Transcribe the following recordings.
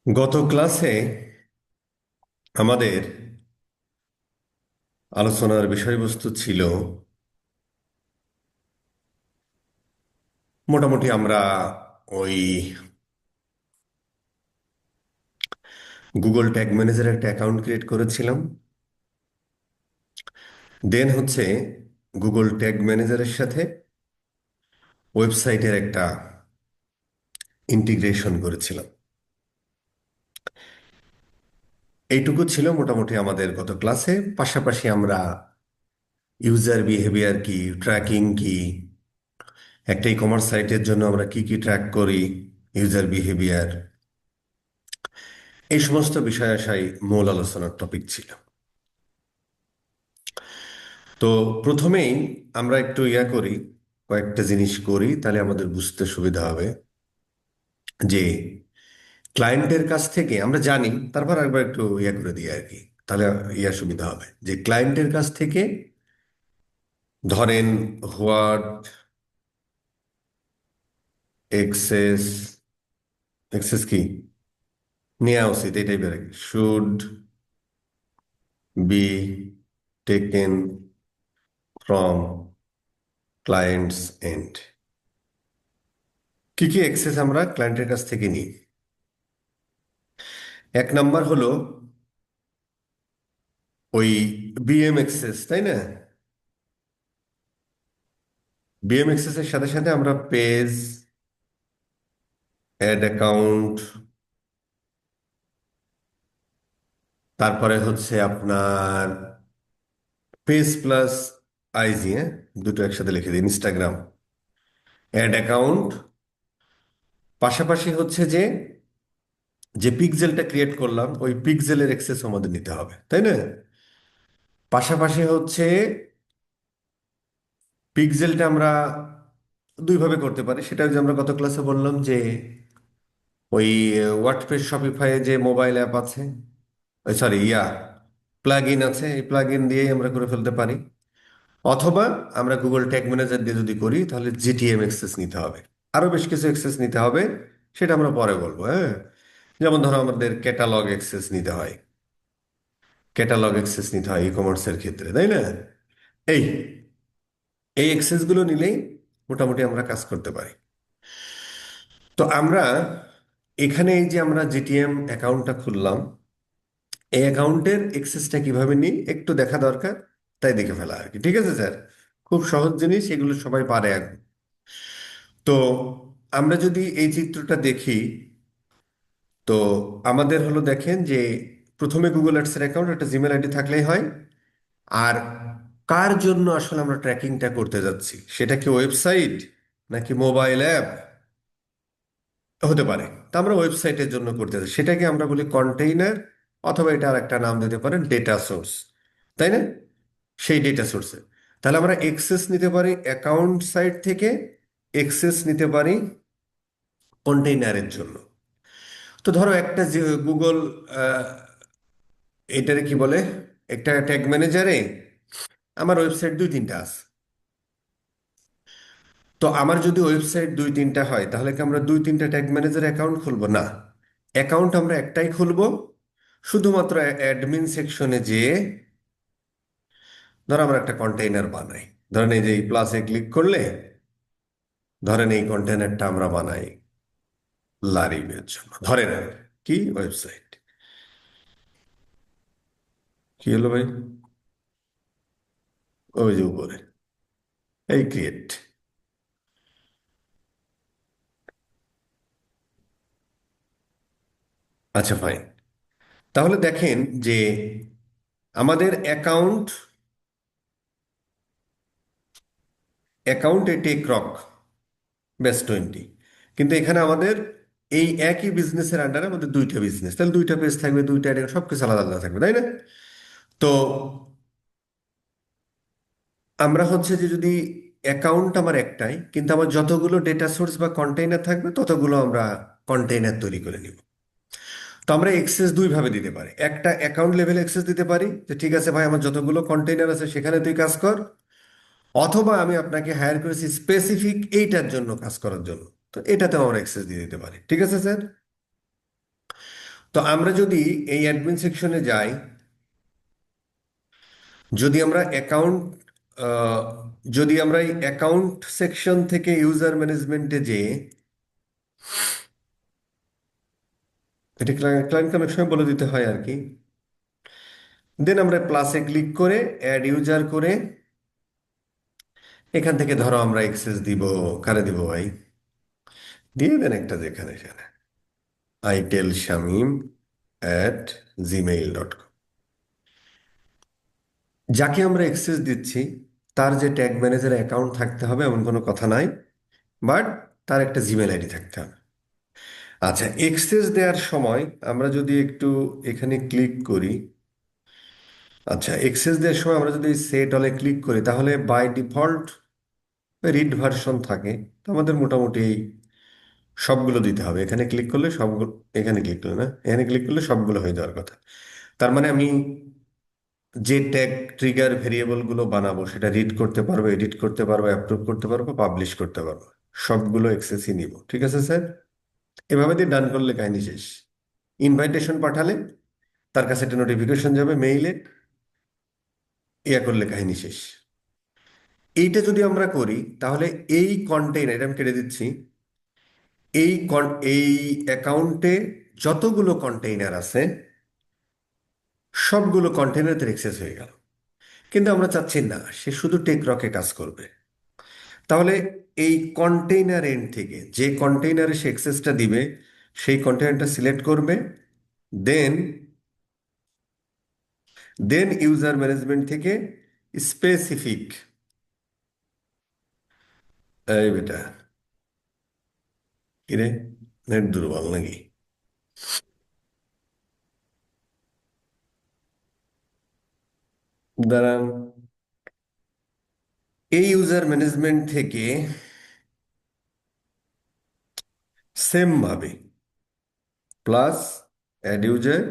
গত ক্লাসে আমাদের আলোচনার বিষয়বস্তু ছিল মোটামুটি আমরা ওই গুগল ট্যাগ ম্যানেজার একটা অ্যাকাউন্ট ক্রিয়েট করেছিলাম। দেন হচ্ছে গুগল ট্যাগ ম্যানেজারের সাথে ওয়েবসাইটের একটা ইন্টিগ্রেশন করেছিলাম। এইটুকু ছিল মোটামুটি আমাদের গত ক্লাসে। পাশাপাশি আমরা ইউজার বিহেভিয়ার কি, ট্র্যাকিং কি, একটা ই কমার্স সাইটের জন্য আমরা কি কি ট্র্যাক করি, ইউজার বিহেভিয়ার, এই সমস্ত বিষয় আসাই মূল আলোচনার টপিক ছিল। তো প্রথমেই আমরা একটু করি, কয়েকটা জিনিস করি, তাহলে আমাদের বুঝতে সুবিধা হবে যে ক্লায়েন্টের কাছ থেকে আমরা জানি, তারপর একবার একটু করে দিই আর কি। তাহলে সুবিধা হবে যে ক্লায়েন্টের কাছ থেকে ধরেন হোয়াট এক্সেস, এক্সেস কি নেওয়া উচিত, এই টাইপের should be taken from clients end. কি কি এক্সেস আমরা ক্লায়েন্টের কাছ থেকে নিই? এক নাম্বার হলো ওই বিএম এক্সেস, তাই না? বিএম এক্সেস এর সাথে সাথে আমরা পেজ, অ্যাড অ্যাকাউন্ট, তারপরে হচ্ছে আপনার পেজ প্লাস আইজি, হ্যাঁ, দুটো একসাথে লিখে দিই, ইনস্টাগ্রাম, অ্যাড অ্যাকাউন্ট। পাশাপাশি হচ্ছে যে যে পিক্সেলটা ক্রিয়েট করলাম ওই পিক্সেলের এক্সেস আমাদের নিতে হবে, তাই না? পাশাপাশি হচ্ছে পিক্সেলটা আমরা দুইভাবে করতে পারি, সেটা যে আমরা গত ক্লাসে বললাম যে ওই ওয়ার্ডপ্রেস শপিফাই যে মোবাইল অ্যাপ আছে, সরি প্লাগ ইন আছে, এই প্লাগ ইন দিয়েই আমরা করে ফেলতে পারি। অথবা আমরা গুগল ট্যাগ ম্যানেজার দিয়ে যদি করি তাহলে জিটিএম এক্সেস নিতে হবে, আরো বেশ কিছু এক্সেস নিতে হবে, সেটা আমরা পরে বলবো, হ্যাঁ। যেমন ধরো আমাদের ক্যাটালগ এক্সেস নিতে হয়, ক্যাটালগ এক্সেস নিতে হয় ই কমার্সের ক্ষেত্রে, তাই না? এই এই এক্সেস গুলো নিলেই মোটামুটি আমরা কাজ করতে পারি। তো আমরা এখানে এই যে আমরা জিটিএম অ্যাকাউন্টটা খুললাম, এই অ্যাকাউন্টের এক্সেসটা কিভাবে নিই একটু দেখা দরকার, তাই দেখে ফেলা আর কি। ঠিক আছে স্যার, খুব সহজ জিনিস, এগুলো সবাই পারে এখন। তো আমরা যদি এই চিত্রটা দেখি, তো আমাদের হলো দেখেন যে প্রথমে গুগল অ্যাডসের অ্যাকাউন্ট, একটা জিমেল আইডি থাকলেই হয়। আর কার জন্য আসলে আমরা ট্র্যাকিংটা করতে যাচ্ছি, সেটা কি ওয়েবসাইট নাকি মোবাইল অ্যাপ হতে পারে? তা আমরা ওয়েবসাইটের জন্য করতে যাচ্ছি, সেটাকে আমরা বলি কন্টেইনার, অথবা এটা আর একটা নাম দিতে পারেন ডেটা সোর্স, তাই না? সেই ডেটা সোর্সে তাহলে আমরা এক্সেস নিতে পারি অ্যাকাউন্ট সাইট থেকে, এক্সেস নিতে পারি কন্টেইনারের জন্য। তো ধরো একটা যে গুগল এটারে কি বলে, একটা ট্যাগ ম্যানেজারে আমার ওয়েবসাইট দুই তিনটা আছে। তো আমার যদি ওয়েবসাইট দুই তিনটা হয় তাহলে কি আমরা দুই তিনটা ট্যাগ ম্যানেজার অ্যাকাউন্ট খুলবো? না, অ্যাকাউন্ট আমরা একটাই খুলবো। শুধুমাত্র অ্যাডমিন সেকশনে যেয়ে ধরো আমরা একটা কন্টেইনার বানাই, ধরেন এই যে প্লাসে ক্লিক করলে ধরেন এই কন্টেইনারটা আমরা বানাই লারিমের জন্য, ধরে নেন কি ওয়েবসাইট, কি হলো ভাই, ওই যে উপরে এই ক্রিয়েট। আচ্ছা ফাইন, তাহলে দেখেন যে আমাদের account, account tech rock best 20, কিন্তু এখানে আমাদের এই একই বিজনেসের আন্ডারে আমাদের দুইটা বিজনেস, তাহলে দুইটা পেজ থাকবে, দুইটা সব কিছু আলাদা আলাদা থাকবে, তাই না? তো আমরা হচ্ছে যে যদি অ্যাকাউন্ট আমার একটাই, কিন্তু আমার যতগুলো ডেটা সোর্স বা কন্টেইনার থাকবে ততগুলো আমরা কন্টেইনার তৈরি করে নিব। তো আমরা এক্সেস দুই ভাবে দিতে পারি, একটা অ্যাকাউন্ট লেভেল এক্সেস দিতে পারি যে ঠিক আছে ভাই আমার যতগুলো কন্টেইনার আছে সেখানে তুই কাজ কর, অথবা আমি আপনাকে হায়ার করেছি স্পেসিফিক এইটার জন্য কাজ করার জন্য, তো এটাতেও আমরা এক্সেস দিয়ে দিতে পারি। ঠিক আছে স্যার? তো আমরা যদি এই অ্যাডমিন সেকশনে যাই, যদি আমরা অ্যাকাউন্ট যদি আমরা এই অ্যাকাউন্ট সেকশন থেকে ইউজার ম্যানেজমেন্টে যে, এটা ক্লায়েন্ট অনেক সময় বলে দিতে হয় আর কি, দেন আমরা প্লাসে ক্লিক করে অ্যাড ইউজার করে এখান থেকে ধরো আমরা এক্সেস দিব, কারে দিব ভাই, দিয়ে দেন একটা, যেখানে সেখানে iTellShamim@gmail.com। যাকে আমরা এক্সেস দিচ্ছি তার যে ট্যাগ ম্যানেজার অ্যাকাউন্ট থাকতে হবে এমন কোনো কথা নাই, বাট তার একটা জিমেল আইডি থাকতে হবে। আচ্ছা, এক্সেস দেওয়ার সময় আমরা যদি একটু এখানে ক্লিক করি, আচ্ছা এক্সেস দেওয়ার সময় আমরা যদি সেট অলে ক্লিক করি তাহলে বাই ডিফল্ট রিড ভার্সন থাকে। তো আমাদের মোটামুটি এই সবগুলো দিতে হবে। এখানে ক্লিক করলে সবগুলো, এখানে ক্লিক করলে না, এখানে ক্লিক করলে সবগুলো হয়ে যাওয়ার কথা। তার মানে আমি যে ট্যাগ ট্রিগার ভেরিয়েবলগুলো বানাবো সেটা রিড করতে পারবো, এডিট করতে পারবো, অ্যাপ্রুভ করতে পারবো, পাবলিশ করতে পারবো, সবগুলো এক্সেসই নিব। ঠিক আছে স্যার, এভাবে দিয়ে ডান করলে কাহিনী শেষ। ইনভাইটেশন পাঠালে তার কাছে একটা নোটিফিকেশন যাবে মেইলে, ইয়া করলে কাহিনী শেষ। এইটা যদি আমরা করি তাহলে এই কন্টেইনার, এটা আমি কেটে দিচ্ছি, এই অ্যাকাউন্টে যতগুলো কন্টেইনার আছে সবগুলো কন্টেইনার অ্যাক্সেস হয়ে গেল। কিন্তু আমরা চাচ্ছি না সে শুধু টেকরকে কাজ করবে। তাহলে এই কন্টেইনার এন্ড থেকে যে কন্টেইনারে সে অ্যাক্সেসটা দিবে সেই কন্টেইনারটা সিলেক্ট করবে, দেন ইউজার ম্যানেজমেন্ট থেকে স্পেসিফিক, এই বেটা কিরে, নেট দুর্বল নাকি? দাঁড়ান, এই ইউজার ম্যানেজমেন্ট থেকে সেম ভাবে প্লাস অ্যাড ইউজার,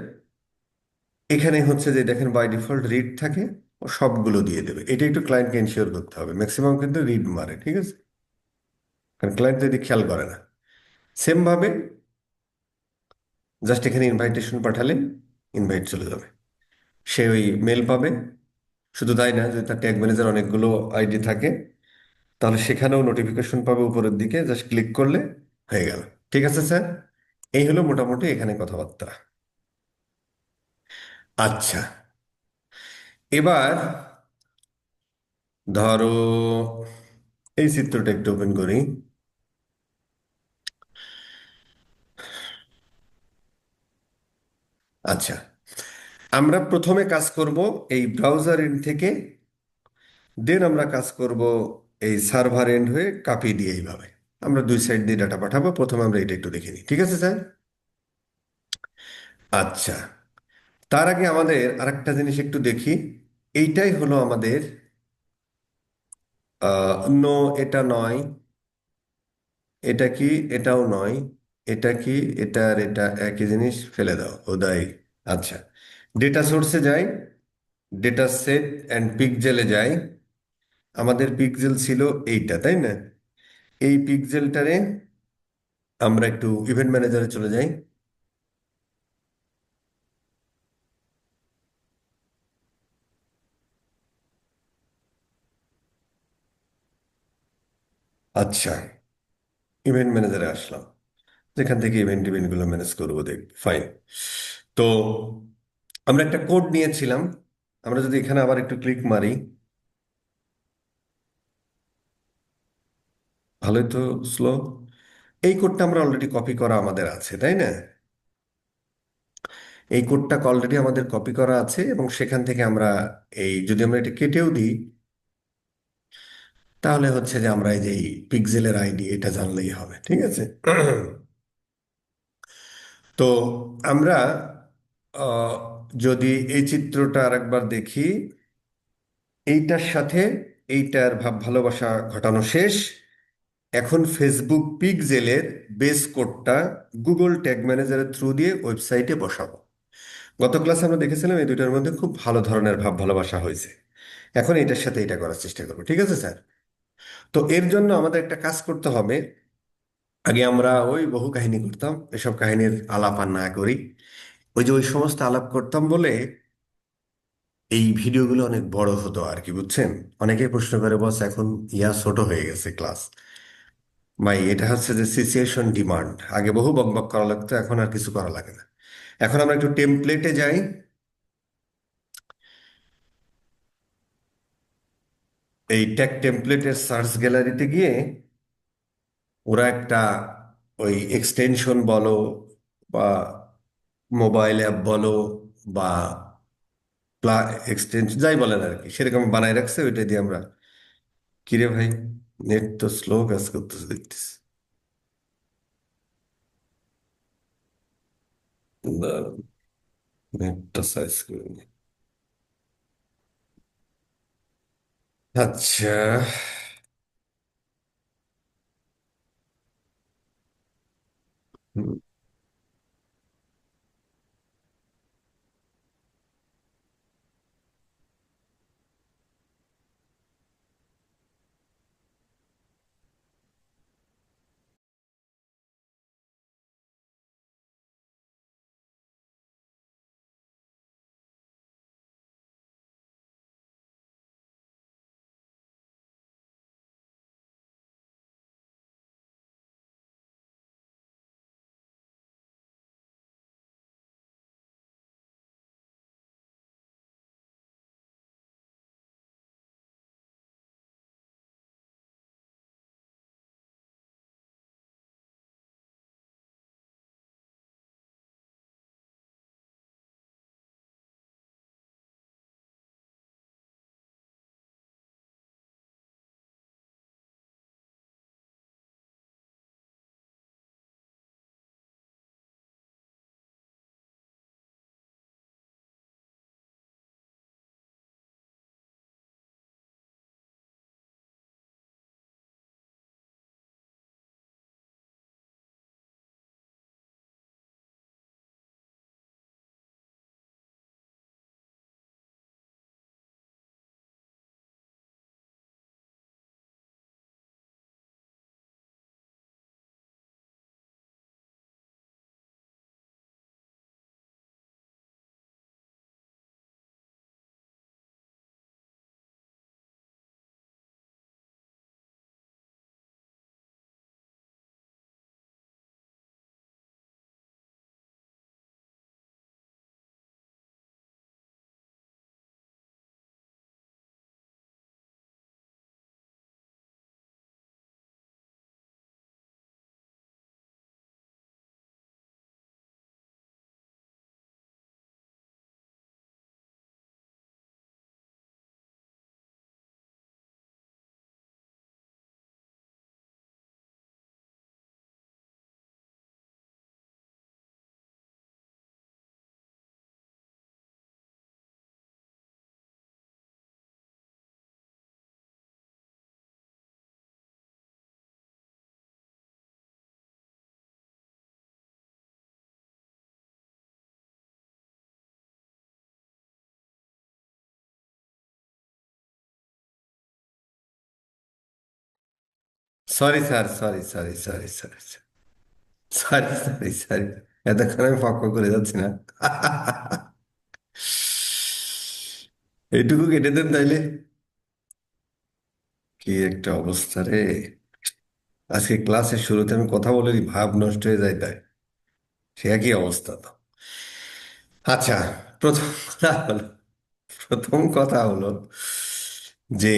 এখানে হচ্ছে যে দেখেন বাই ডিফল্ট রিড থাকে, ও সবগুলো দিয়ে দেবে। এটা একটু ক্লায়েন্টকে এনশিওর করতে হবে, ম্যাক্সিমাম কিন্তু রিড মারে, ঠিক আছে, কারণ ক্লায়েন্ট যদি খেয়াল করে না। সেম ভাবে জাস্ট এখানে ইনভাইটেশন পাঠালে ইনভাইট চলে যাবে, সে ওই মেল পাবে। শুধু তাই না, যদি তার ট্যাগ ম্যানেজার অনেকগুলো আইডি থাকে তাহলে সেখানেও নোটিফিকেশন পাবে উপরের দিকে, জাস্ট ক্লিক করলে হয়ে গেল। ঠিক আছে স্যার, এই হলো মোটামুটি এখানে কথাবার্তা। আচ্ছা, এবার ধরো এই চিত্রটা একটু ওপেন করি। আচ্ছা, আমরা প্রথমে কাজ করব এই ব্রাউজার এন্ড থেকে, দেন আমরা কাজ করব এই সার্ভার এন্ড হয়ে কাপি দিয়ে। এইভাবে আমরা দুই সাইড দিয়ে ডাটা পাঠাবো। প্রথমে আমরা এটা একটু দেখে নিই, ঠিক আছে স্যার? আচ্ছা, তার আগে আমাদের আরেকটা জিনিস একটু দেখি। এইটাই হলো আমাদের নো, এটা নয়, এটা কি, এটাও নয়, এটা কি, এটা আর এটা একই জিনিস, ফেলে দাও ওদাই। আচ্ছা, ডেটা সোর্সে যাই, ডেটা সেট অ্যান্ড পিকজেলে যাই। আমাদের পিকজেল ছিল এইটা, তাই না? এই পিকজেলটারে আমরা একটু ইভেন্ট ম্যানেজারে চলে যাই। আচ্ছা, ইভেন্ট ম্যানেজারে আসলাম, যেখান থেকে ইভেন্টগুলো ম্যানেজ করবো, দেখ ফাইন। তো আমরা একটা কোড নিয়েছিলাম, আমরা যদি এখানে আবার একটু ক্লিক মারি, ভালোই তো স্লো। এই কোডটা আমরা অলরেডি কপি করা আমাদের আছে, তাই না? এই কোডটা অলরেডি আমাদের কপি করা আছে এবং সেখান থেকে আমরা এই, যদি আমরা এটা কেটেও দিই তাহলে হচ্ছে যে আমরা এই যে পিক্সেলের আইডি এটা জানলেই হবে, ঠিক আছে? তো আমরা আহ, যদি এই চিত্রটা আরেকবার দেখি, এইটার সাথে এইটার ভাব ভালোবাসা ঘটানো শেষ। এখন ফেসবুক পিক্সেলের বেস কোডটা গুগল ট্যাগ ম্যানেজারের থ্রু দিয়ে ওয়েবসাইটে বসাবো। গত ক্লাসে আমরা দেখেছিলাম এই দুইটার মধ্যে খুব ভালো ধরনের ভাব ভালোবাসা হয়েছে। এখন এটার সাথে এটা করার চেষ্টা করবো, ঠিক আছে স্যার? তো এর জন্য আমাদের একটা কাজ করতে হবে। আগে আমরা ওই বহু কাহিনী করতাম, এসব কাহিনীর আলাপ আর না করি। ওই যে ওই সমস্ত আলাপ করতাম বলে এই ভিডিওগুলো অনেক বড় হতো আর কি, বুঝছেন? অনেকেই প্রশ্ন করে, বস এখন ছোট হয়ে গেছে ক্লাস। ভাই, এটা হচ্ছে যে সিচুয়েশন ডিমান্ড। আগে বহু বকবক করা লাগতো, এখন আর কিছু করা লাগে না। এখন আমরা একটু টেমপ্লেটে যাই। এই টেক টেমপ্লেটের সার্চ গ্যালারিতে গিয়ে ওরা একটা ওই এক্সটেনশন বলো বা মোবাইল অ্যাপ বলো বা এক্সটেনশন যাই বলেন আর কি, সেরকম বানায় রাখছে। ওইটা দিয়ে আমরা, কিরে ভাই, নেট তো স্লো কাজ করতেছে দেখতেছি। নেটটা সাইজ করে নি। আচ্ছা। Sorry sir, sorry sorry sorry sorry sorry sorry sorry, এতক্ষণ আমি ফক্ক করে যাচ্ছি না। এইটুকু কেটে দেন তাইলে। কি একটা অবস্থা রে! আজকে ক্লাসের শুরুতে আমি কথা বলে ভাব নষ্ট হয়ে যায় তাই, সে একই অবস্থা তো। আচ্ছা, প্রথম কথা হলো প্রথম কথা হলো যে,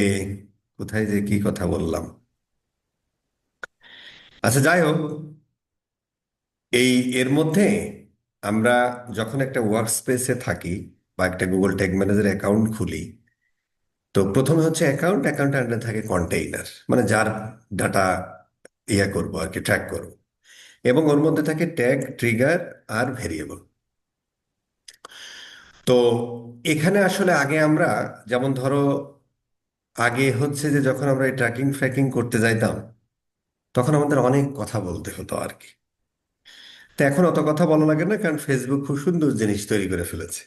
কোথায় যে কি কথা বললাম। আচ্ছা, যাই হোক, এই এর মধ্যে আমরা যখন একটা ওয়ার্ক স্পেসে থাকি বা একটা গুগল ট্যাগ ম্যানেজার অ্যাকাউন্ট খুলি, তো প্রথমে হচ্ছে অ্যাকাউন্টের আন্ডারে থাকে কন্টেইনার, মানে যার ডাটা করবো আর কি, ট্র্যাক করবো। এবং ওর মধ্যে থাকে ট্যাগ, ট্রিগার আর ভেরিয়েবল। তো এখানে আসলে আগে আমরা, যেমন ধরো, আগে হচ্ছে যে যখন আমরা এই ট্র্যাকিং ফ্র্যাকিং করতে যাইতাম, তখন আমাদের অনেক কথা বলতে হতো আর কি। তো এখন অত কথা বলা লাগে না, কারণ ফেসবুক খুব সুন্দর জিনিস তৈরি করে ফেলেছে।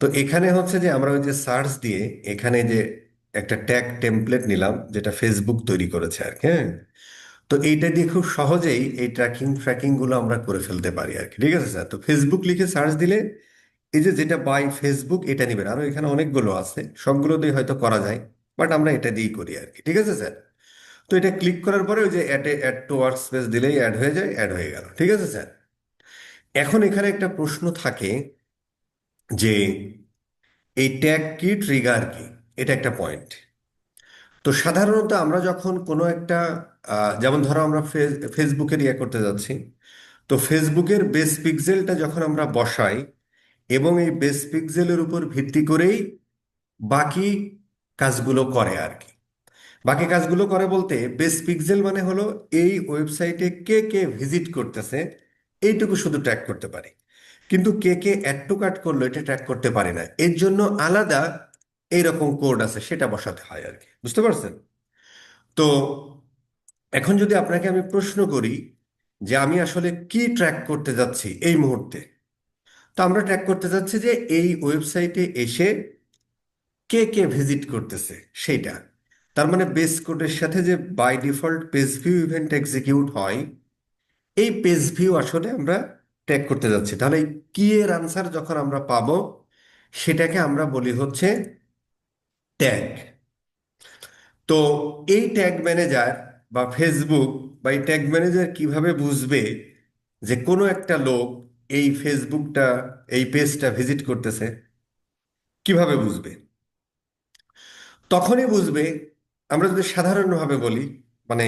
তো এখানে হচ্ছে যে আমরা ওই যে সার্চ দিয়ে এখানে যে একটা ট্যাগ টেমপ্লেট নিলাম, যেটা ফেসবুক তৈরি করেছে আর কি, হ্যাঁ। তো এইটা দিয়ে খুব সহজেই এই ট্র্যাকিং গুলো আমরা করে ফেলতে পারি আর কি। ঠিক আছে স্যার? তো ফেসবুক লিখে সার্চ দিলে এই যে যেটা বাই ফেসবুক এটা নিবেন, আরো এখানে অনেকগুলো আছে, সবগুলো দিয়ে হয়তো করা যায়, বাট আমরা এটা দিয়েই করি আর কি। ঠিক আছে স্যার? তো এটা ক্লিক করার পরে ওই যে অ্যাড টু ওয়ার্ক স্পেস দিলেই অ্যাড হয়ে যায়, অ্যাড হয়ে গেল। ঠিক আছে স্যার? এখন এখানে একটা প্রশ্ন থাকে যে এই ট্যাগ কি, ট্রিগার কি, এটা একটা পয়েন্ট। তো সাধারণত আমরা যখন কোনো একটা যেমন ধরো আমরা ফেসবুকের ইয়ে করতে যাচ্ছি, তো ফেসবুকের বেস পিক্সেলটা যখন আমরা বসাই এবং এই বেস পিক্সেলের উপর ভিত্তি করেই বাকি কাজগুলো করে আর কি। বাকি কাজগুলো করে বলতে বেস পিক্সেল মানে হলো এই ওয়েবসাইটে কে কে ভিজিট করতেছে এইটুকু শুধু ট্র্যাক করতে পারি, কিন্তু কে কে অ্যাড টু কার্ট করলো এটা ট্র্যাক করতে পারি না। এর জন্য আলাদা এইরকম কোড আছে, সেটা বসাতে হয় আর কি। বুঝতে পারছেন? তো এখন যদি আপনাকে আমি প্রশ্ন করি যে আমি আসলে কি ট্র্যাক করতে যাচ্ছি এই মুহূর্তে, তো আমরা ট্র্যাক করতে যাচ্ছি যে এই ওয়েবসাইটে এসে কে কে ভিজিট করতেছে সেইটা। তার মানে বেস কোডের সাথে যে by default page view event execute হয়, এই পেজ ভিউ আসলে আমরা ট্র্যাক করতে যাচ্ছি। তাহলে এই কি এর আনসার যখন আমরা পাবো সেটাকে আমরা বলি হচ্ছে ট্যাগ। তো এই ট্যাগ ম্যানেজার বা ফেসবুক বা এই ট্যাগ ম্যানেজার কিভাবে বুঝবে যে কোনো একটা লোক এই ফেসবুকটা, এই পেজটা ভিজিট করতেছে? কিভাবে বুঝবে? তখনই বুঝবে, আমরা যদি সাধারণভাবে বলি, মানে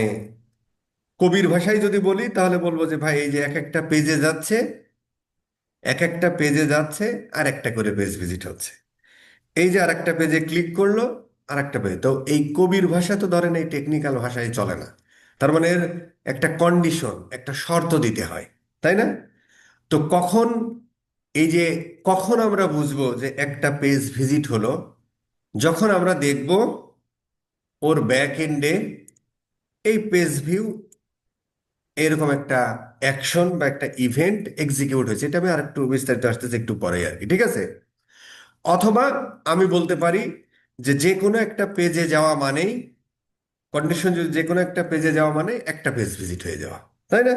কবির ভাষায় যদি বলি তাহলে বলবো যে ভাই এই যে এক একটা পেজে যাচ্ছে, এক একটা পেজে যাচ্ছে আর একটা করে পেজ ভিজিট হচ্ছে। এই যে আরেকটা পেজে ক্লিক করলো, আরেকটা পেজ, তো এই কবির ভাষা তো ধরেন এই টেকনিক্যাল ভাষায় চলে না। তার মানে এর একটা কন্ডিশন, একটা শর্ত দিতে হয়, তাই না? তো কখন, এই যে কখন আমরা বুঝবো যে একটা পেজ ভিজিট হলো, যখন আমরা দেখব ওর ব্যাক এন্ডে এই পেজ ভিউ এরকম একটা অ্যাকশন বা একটা ইভেন্ট এক্সিকিউট হয়েছে। এটা আমি আর একটু বিস্তারিত আসতেছে একটু পরে আর কি। ঠিক আছে? অথবা আমি বলতে পারি যে যে কোনো একটা পেজে যাওয়া মানেই, কন্ডিশন যদি যে কোনো একটা পেজে যাওয়া মানে একটা পেজ ভিজিট হয়ে যাওয়া, তাই না?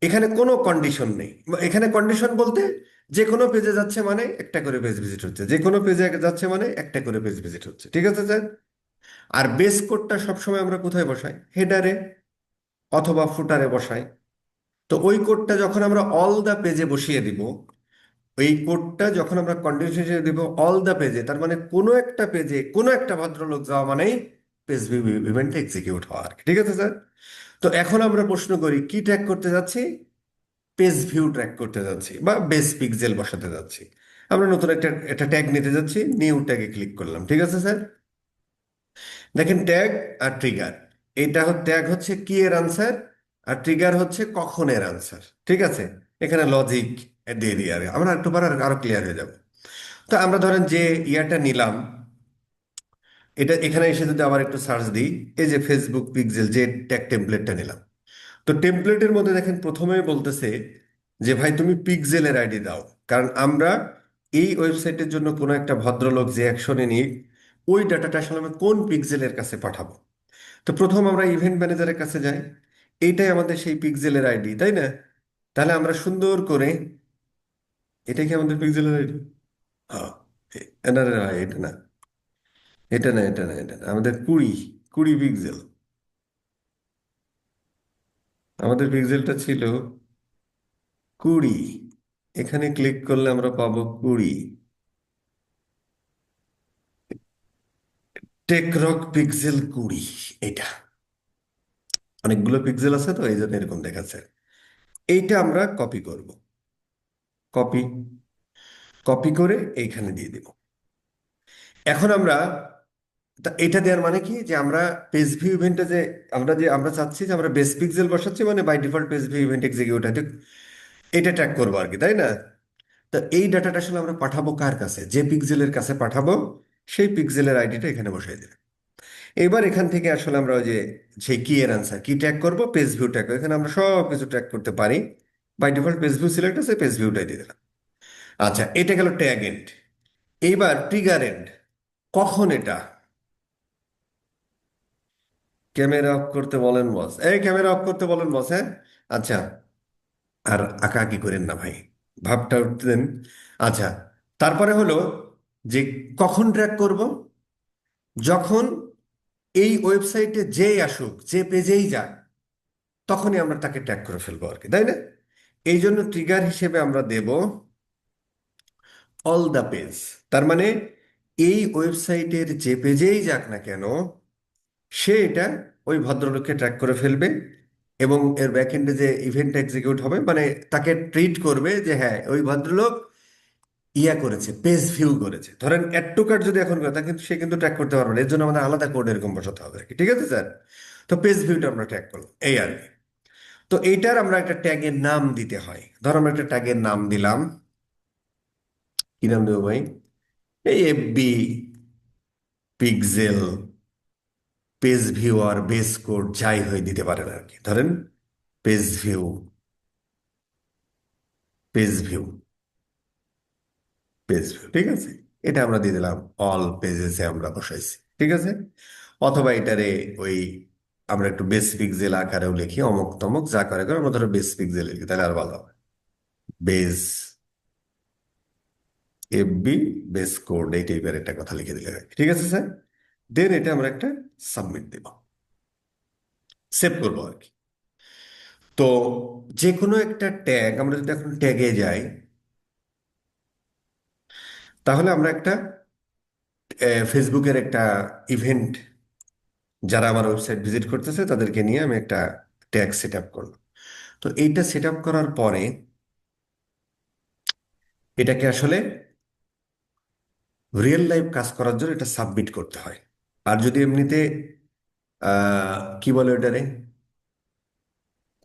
এখানে কোনো কন্ডিশন নেই। এখানে কন্ডিশন বলতে যে কোনো পেজে যাচ্ছে মানে একটা করে পেজ ভিজিট হচ্ছে, যে কোনো পেজে যাচ্ছে মানে একটা করে পেজ ভিজিট হচ্ছে। ঠিক আছে স্যার? আর বেস কোডটা সবসময় আমরা কোথায় বসাই? হেডারে অথবা ফুটারে বসাই। তো ওই কোডটা যখন আমরা অল দা পেজে বসিয়ে দিব, এই কোডটা যখন আমরা কন্ডিশন হিসেবে দিব অল দা পেজে, তার মানে কোনো একটা পেজে কোনো একটা ভদ্রলোক যাওয়া মানেই পেজ ভিউ ইভেন্ট এক্সিকিউট হওয়া আর কি। ঠিক আছে স্যার? তো এখন আমরা প্রশ্ন করি কি ট্র্যাক করতে যাচ্ছি? পেজ ভিউ ট্র্যাক করতে যাচ্ছি বা বেস পিক্সেল বসাতে যাচ্ছি। আমরা নতুন একটা একটা ট্যাগ নিতে যাচ্ছি, নিউ ট্যাগে ক্লিক করলাম। ঠিক আছে স্যার? দেখেন ট্যাগ আর ট্রিগার, এটা ট্যাগ হচ্ছে কি এর আনসার, আর ট্রিগার হচ্ছে কখনের আনসার। ঠিক আছে? এখানে লজিক দিয়ে দিয়ে আর আমরা একটু পরে আরো ক্লিয়ার হয়ে যাব। তো আমরা ধরেন যে ইয়ারটা নিলাম, এটা এখানে এসে যদি আবার একটু সার্চ দিই, এই যে ফেসবুক পিক্সেল যে ট্যাগ টেমপ্লেটটা নিলাম, তো টেমপ্লেটের মধ্যে দেখেন প্রথমেই বলতেছে যে ভাই তুমি পিক্সেলের আইডি দাও। কারণ আমরা এই ওয়েবসাইটের জন্য কোনো একটা ভদ্রলোক যে অ্যাকশনে নিক, ওই ডাটাটা আসলে আমরা কোন পিক্সেলের কাছে পাঠাবো। তো প্রথম আমরা ইভেন্ট ম্যানেজারের কাছে যাই, এইটাই আমাদের সেই পিক্সেলের আইডি, তাই না? তাহলে আমরা সুন্দর করে, এটা কি আমাদের পিক্সেলের আইডি? হ্যাঁ। না না না, এটা না, এটা না, এটা না, এটা না, আমাদের 20 পিক্সেল। আমাদের পিক্সেলটা ছিল 20। এখানে ক্লিক করলে আমরা পাবো 20। টেকরক পিক্সেল 20, এটা অনেকগুলো পিক্সেল আছে তো এই জন্য এরকম দেখাচ্ছে। এইটা আমরা কপি করব, কপি, কপি করে এইখানে দিয়ে দিব। এখন আমরা এটা দেওয়ার মানে কি যে আমরা পেজ ভিউ ইভেন্টে যে আমরা চাচ্ছি যে আমরা বেস পিক্সেল বসাচ্ছি মানে by default page view event execute হয়, ঠিক এটা ট্র্যাক করবো আর কি, তাই না? তো এই ডাটাটা আসলে আমরা পাঠাবো কার কাছে? যে পিক্সেলের কাছে পাঠাবো সেই পিক্সেলের আইডিটা এখানে বসাই দেবে। এবার এখান থেকে আসলে আমরা ওই যে সেই কি এর আনসার কি ট্র্যাক করবো, পেজ ভিউ ট্র্যাক, এখানে আমরা সব কিছু ট্র্যাক করতে পারি। By default page view select আছে, পেজ ভিউটাই দিয়ে দিলাম। আচ্ছা, এটা গেল ট্যাগ এন্ড। এইবার ট্রিগার এন্ড, কখন এটা, ক্যামেরা অফ করতে বলেন বস, এই ক্যামেরা অফ করতে বলেন বস, হ্যাঁ। আচ্ছা, আর আঁকাআঁকি করেন না ভাই, ভাবটা উঠতে দেন। আচ্ছা, তারপরে হলো যে কখন ট্র্যাক করব? যখন এই ওয়েবসাইটে যেই আসুক, যে পেজেই যাক, তখনই আমরা তাকে ট্যাগ করে ফেলবো আর কি, তাই না? এই জন্য ট্রিগার হিসেবে আমরা দেব অল দ্য পেজ। তার মানে এই ওয়েবসাইটের যে পেজেই যাক না কেন, সে এটা ওই ভদ্রলোককে ট্র্যাক করে ফেলবে, এবং এর ব্যাকএন্ডে যে ইভেন্ট এক্সিকিউট হবে, মানে তাকে ট্রিট করবে যে হ্যাঁ, ওই ভদ্রলোক ইয়া করেছে, পেজ ভিউ করেছে। ধরেন অ্যাড টু কার্ট যদি এখন করে তা কিন্তু সে কিন্তু ট্র্যাক করতে পারবে না, এর জন্য আমাদের আলাদা কোড এরকম বসাতে হবে আর কি, ঠিক আছে স্যার? তো পেজ ভিউটা আমরা ট্র্যাক করলাম, এই আর কি। তো এইটার আমরা একটা ট্যাগের নাম দিতে হয়। ধর আমরা একটা ট্যাগের নাম দিলাম, কি নাম দেবো ভাই? এই এফবি পিক্সেল পেজ ভিউ আর বেস কোড যাই হয় দিতে পারেন আর কি। ধরেন page view, page view, page view, ঠিক আছে? এটা আমরা দিয়ে দিলাম অল পেজেসে আমরা বসাইছি, ঠিক আছে? অথবা এটারে ওই আমরা একটু বেস পিক্সেল আকারেও লিখি, অমুক তমুক যা করে করে আমরা ধরো বেস পিক্সেল লিখি, তাহলে আর ভালো হবে। বেস এফবি বেস কোড এই টাইপের একটা কথা লিখে দিলে হয়, ঠিক আছে স্যার? দেন এটা আমরা একটা সাবমিট দেব, সেভ করবো আর কি। তো যে কোনো একটা ট্যাগ, আমরা যদি এখন ট্যাগে যাই, তাহলে আমরা একটা ফেসবুকের একটা ইভেন্ট, যারা আমার ওয়েবসাইট ভিজিট করতেছে তাদেরকে নিয়ে আমি একটা ট্যাগ সেট আপ করলাম। তো এইটা সেট আপ করার পরে এটাকে আসলে রিয়েল লাইফ কাজ করার জন্য এটা সাবমিট করতে হয়। আর যদি এমনিতে কি বলে ওটারে,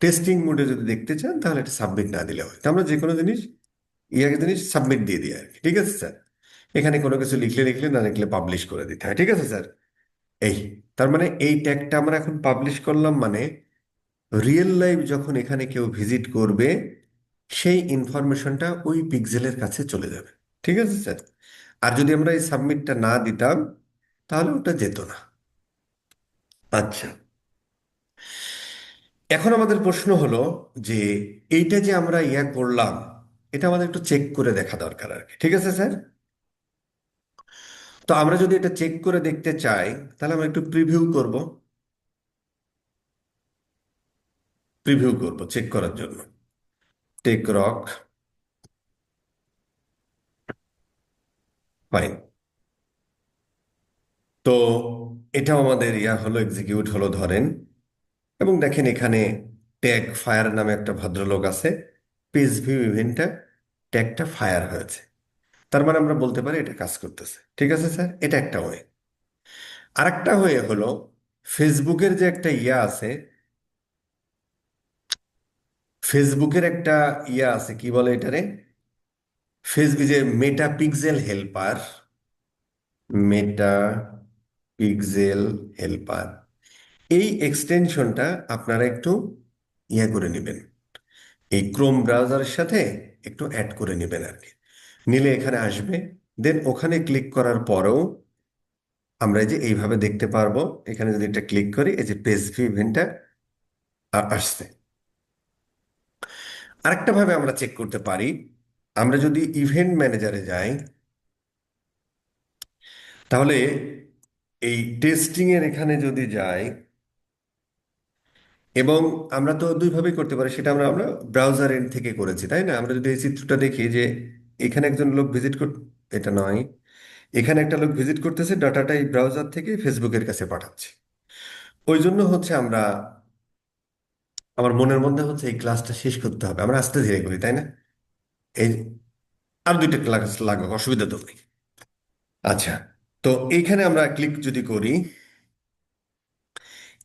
টেস্টিং মোডে যদি দেখতে চান, তাহলে এটা সাবমিট না দিলে হয়। তো আমরা যে কোনো জিনিস, ইয়াকে জিনিস সাবমিট দিয়ে দিই আর কি, ঠিক আছে স্যার? এখানে কোনো কিছু লিখলে লিখলে, না লিখলে পাবলিশ করে দিতে হয়, ঠিক আছে স্যার? এই, তার মানে এই ট্যাগটা আমরা এখন পাবলিশ করলাম, মানে রিয়েল লাইফ যখন এখানে কেউ ভিজিট করবে, সেই ইনফরমেশনটা ওই পিক্সেলের কাছে চলে যাবে, ঠিক আছে স্যার? আর যদি আমরা এই সাবমিটটা না দিতাম, তাহলে ওটা যেত না। আচ্ছা, এখন আমাদের প্রশ্ন হলো যে এইটা যে আমরা ইয়া করলাম, এটা আমাদের একটু চেক করে দেখা দরকার আর কি, ঠিক আছে স্যার? তো আমরা যদি এটা চেক করে দেখতে চাই, তাহলে আমরা একটু প্রিভিউ করব, প্রিভিউ করব চেক করার জন্য। Tech rock, fine. তো এটাও আমাদের ইয়া হলো, এক্সিকিউট হলো ধরেন। এবং দেখেন এখানে ট্যাগ ফায়ার নামে একটা ভদ্রলোক আছে, পেজ ভিউ ইভেন্টটা ট্যাগটা ফায়ার হয়েছে। তার মানে আমরা বলতে পারি এটা কাজ করতেছে, ঠিক আছে স্যার? এটা একটা ওয়ে। আরেকটা ওয়ে হলো, ফেসবুকের যে একটা ইয়া আছে, ফেসবুকের একটা ইয়া আছে, কি বলে এটারে, ফেসবুক যে মেটা পিক্সেল হেল্পার, মেটা পিক্সেল হেল্পার, এই এক্সটেনশনটা আপনারা একটু ইয়া করে নেবেন, এই ক্রোম ব্রাউজারের সাথে একটু অ্যাড করে নেবেন আর কি। নিলে এখানে আসবে, দেন ওখানে ক্লিক করার পরেও আমরা এই যে এইভাবে দেখতে পারবো। এখানে যদি এটা ক্লিক করি, এই যে পেজ ভিউ ইভেন্টটা আসছে। আরেকটা ভাবে আমরা চেক করতে পারি, আমরা যদি ইভেন্ট ম্যানেজারে যাই, তাহলে এই টেস্টিং এর এখানে যদি যাই, এবং আমরা তো দুইভাবেই করতে পারি, সেটা আমরা আমরা ব্রাউজার এন্ড থেকে করেছি, তাই না? আমরা যদি এই চিত্রটা দেখি যে এখানে একজন লোক ভিজিট কর, এটা নয়, এখানে একটা লোক ভিজিট করতেছে, ডাটাটা এই ব্রাউজার থেকে ফেসবুকের কাছে পাঠাচ্ছে। ওই জন্য হচ্ছে আমরা, আমার মনের মধ্যে হচ্ছে এই ক্লাসটা শেষ করতে হবে, আমরা আস্তে ধীরে করি, তাই না? এই আর দুইটা ক্লাস লাগুক, অসুবিধা তো নেই। আচ্ছা, তো এইখানে আমরা ক্লিক যদি করি,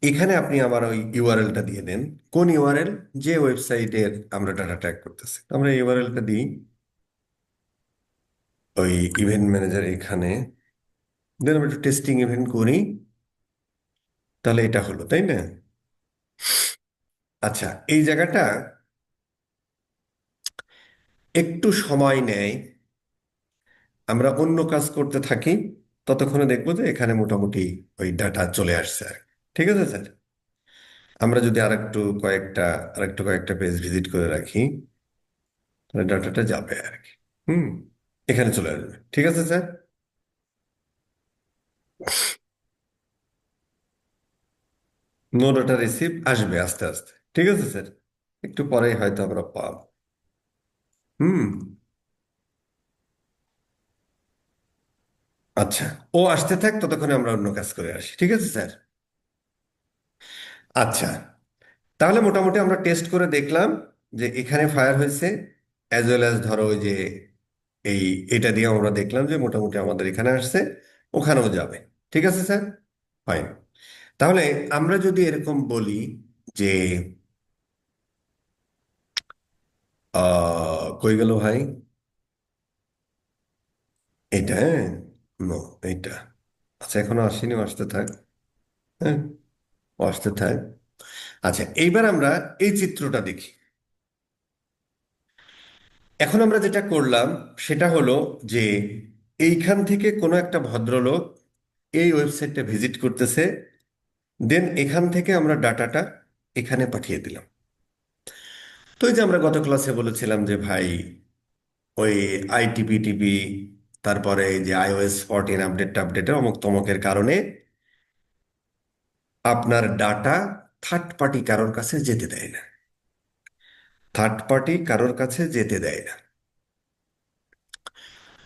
এখানে আপনি আমার ওই ইউআরএলটা দিয়ে দেন। কোন ইউআরএল? যে ওয়েবসাইটের আমরা ডাটা ট্র্যাক করতেছি, আমরা ইউআরএলটা দিই ওই ইভেন্ট ম্যানেজার এখানে। দেন আমরা একটু টেস্টিং ইভেন্ট করি, তাহলে এটা হলো, তাই না? আচ্ছা, এই জায়গাটা একটু সময় নেয়, আমরা অন্য কাজ করতে থাকি, ততক্ষণে দেখবো যে এখানে মোটামুটি ওই ডাটা চলে আসছে আর কি। ঠিক আছে স্যার? আমরা যদি আরেকটু কয়েকটা পেজ ভিজিট করে রাখি, তাহলে ডাটাটা যাবে আর কি। হুম, এখানে চলে আসবে। ঠিক আছে স্যার। নো ডাটা রিসিভ আসবে আস্তে আস্তে। ঠিক আছে স্যার, একটু পরেই হয়তো আমরা পাব। হুম। আচ্ছা, ও আসতে থাক, ততক্ষণে আমরা অন্য কাজ করে আসি। ঠিক আছে স্যার। আচ্ছা, তাহলে মোটামুটি আমরা টেস্ট করে দেখলাম যে এখানে ফায়ার হয়েছে, অ্যাজ ওয়েল অ্যাজ ধরো ওই যে এই এটা দিয়ে আমরা দেখলাম যে মোটামুটি আমাদের এখানে আসছে, ওখানেও যাবে। ঠিক আছে স্যার, ফাইন। তাহলে আমরা যদি এরকম বলি যে কই গেল ভাই, এটা, হ্যাঁ, নো, এইটা, আচ্ছা এখনো আসেনি, ও আসতে থাক। হ্যাঁ, ও আসতে থাক। আচ্ছা, এইবার আমরা এই চিত্রটা দেখি। এখন আমরা যেটা করলাম সেটা হলো যে এইখান থেকে কোনো একটা ভদ্রলোক এই ওয়েবসাইটটা ভিজিট করতেছে, দেন এখান থেকে আমরা ডাটাটা এখানে পাঠিয়ে দিলাম। তো এই যে আমরা গত ক্লাসে বলেছিলাম যে ভাই, ওই আইটিপি তারপরে এই যে iOS 14 আপডেটের অমুক তমকের কারণে আপনার ডাটা থার্ড পার্টি কারোর কাছে যেতে দেয় না। থার্ড পার্টি কারোর কাছে যেতে দেয় না।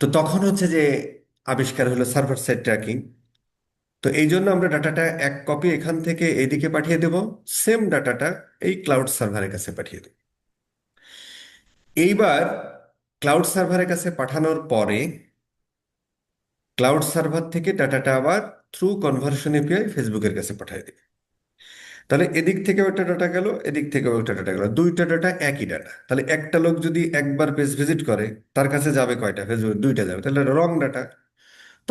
তো তখন হচ্ছে যে আবিষ্কার হলো সার্ভার সাইড ট্র্যাকিং। তো এই জন্য আমরা ডাটাটা এক কপি এখান থেকে এদিকে পাঠিয়ে দেব, সেম ডাটাটা এই ক্লাউড সার্ভারের কাছে পাঠিয়ে দেব। এইবার ক্লাউড সার্ভারের কাছে পাঠানোর পরে ক্লাউড সার্ভার থেকে ডাটাটা আবার থ্রু কনভার্সন এপিআই ফেসবুকের কাছে পাঠিয়ে দেবে। তাহলে এদিক থেকেও একটা ডাটা গেল, এদিক থেকেও একটা ডাটা গেল, দুইটা ডাটা একই ডাটা। তাহলে একটা লোক যদি একবার পেজ ভিজিট করে, তার কাছে যাবে কয়টা? ফেসবুক দুইটা যাবে, তাহলে রং ডাটা।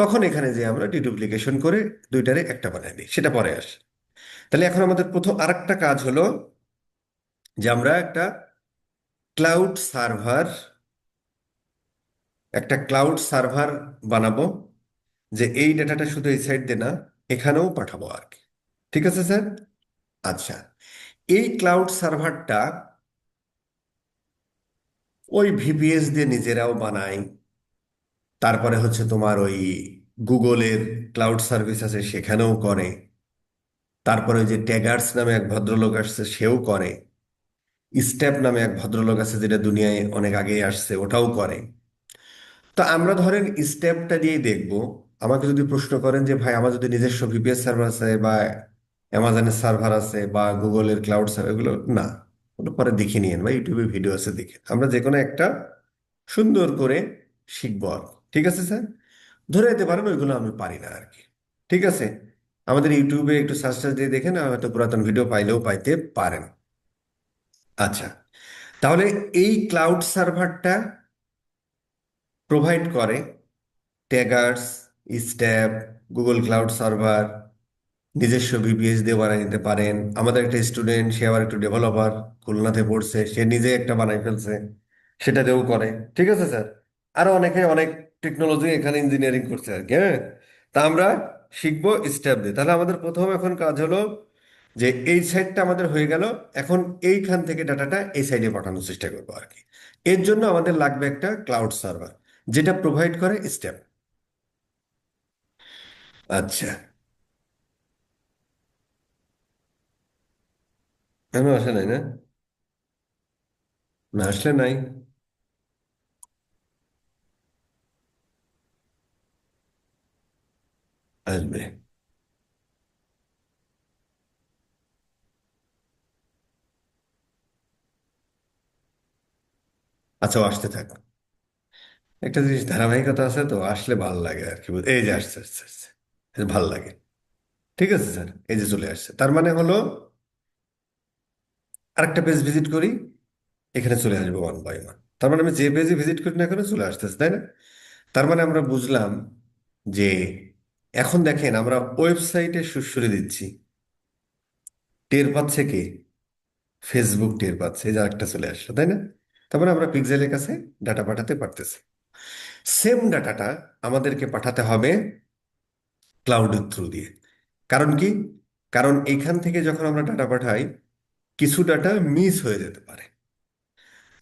তখন এখানে যে আমরা ডিডুপ্লিকেশন করে দুইটারে একটা বানাই দিই, সেটা পরে আসে। তাহলে এখন আমাদের প্রথম আরেকটা কাজ হলো যে আমরা ক্লাউড সার্ভার একটা ক্লাউড সার্ভার বানাবো, যে এই ডেটাটা শুধু এই সাইড দিয়ে না, এখানেও পাঠাবো আর কি। ঠিক আছে স্যার। আচ্ছা, এই ক্লাউড সার্ভারটা ওই ভিপিএস দিয়ে নিজেরাও বানায়, তারপরে হচ্ছে তোমার ওই গুগলের ক্লাউড সার্ভিস আছে সেখানেও করে, তারপরে ওই যে ট্যাগার্স নামে এক ভদ্রলোক আসছে সেও করে, স্ট্যাপ নামে এক ভদ্রলোক আছে যেটা দুনিয়ায় অনেক আগেই আসছে, ওটাও করে। তো আমরা ধরেন স্টেপটা দিয়েই দেখব। আমাকে যদি প্রশ্ন করেন যে ভাই, আমার যদি নিজস্ব ভিপিএস সার্ভার আছে বা অ্যামাজনের সার্ভার আছে বা গুগলের ক্লাউড সার্ভার, এগুলো না, ওগুলো পরে দেখে নিয়েন বা ইউটিউবে ভিডিও আছে, দেখে আমরা যে কোনো একটা সুন্দর করে শিখবো আর কি। ঠিক আছে স্যার, ধরে যেতে পারেন ওইগুলো আমি পারি না আর কি। ঠিক আছে, আমাদের ইউটিউবে একটু সার্চ টার্চ দিয়ে দেখেন, হয়তো পুরাতন ভিডিও পাইলেও পাইতে পারেন। আচ্ছা, তাহলে এই ক্লাউড সার্ভারটা প্রোভাইড করে ট্যাগার্স, স্ট্যাপ, গুগল ক্লাউড সার্ভার, নিজস্ব ভিপিএস দিয়ে বানিয়ে নিতে পারেন। আমাদের একটা স্টুডেন্ট, সে আবার একটু ডেভেলপার, খুলনাতে পড়ছে, সে নিজে একটা বানাই ফেলছে, সেটা দিয়েও করে। ঠিক আছে স্যার, আরো অনেকে অনেক টেকনোলজি এখানে ইঞ্জিনিয়ারিং করছে আর কি। হ্যাঁ, তা আমরা শিখবো স্টেপ দিয়ে। তাহলে আমাদের প্রথম এখন কাজ হলো যে এই সাইডটা আমাদের হয়ে গেল, এখন এইখান থেকে ডাটাটা এই সাইডে পাঠানোর চেষ্টা করবো আর কি। এর জন্য আমাদের লাগবে একটা ক্লাউড সার্ভার যেটা প্রোভাইড করে স্টেপ। আচ্ছা, এখনো আসে নাই না? না আসলে নাই, আসবে। আচ্ছা, ও আসতে থাক। একটা জিনিস ধারাবাহিকতা আছে, তো আসলে ভাল লাগে আর কি। এই যে আসছে আসছে আসছে, এই যে ভাল লাগে। ঠিক আছে স্যার, এই যে চলে আসছে, তার মানে হলো আরেকটা পেজ ভিজিট করি, এখানে চলে আসবে ওয়ান বাই ওয়ান। তার মানে আমি যে পেজে ভিজিট করি না, এখানে চলে আসতেছে, তাই না? তার মানে আমরা বুঝলাম যে এখন দেখেন আমরা ওয়েবসাইটে সুড়সুড়ি দিচ্ছি, টের পাচ্ছে কে? ফেসবুক টের পাচ্ছে, এই যে আরেকটা চলে আসলো, তাই না? তার মানে আমরা পিক্সেলের কাছে ডাটা পাঠাতে পারতেছি। সেম ডাটাটা আমাদেরকে পাঠাতে হবে ক্লাউডের থ্রু দিয়ে। কারণ কি? কারণ এখান থেকে যখন আমরা ডাটা পাঠাই কিছু ডাটা মিস হয়ে যেতে পারে,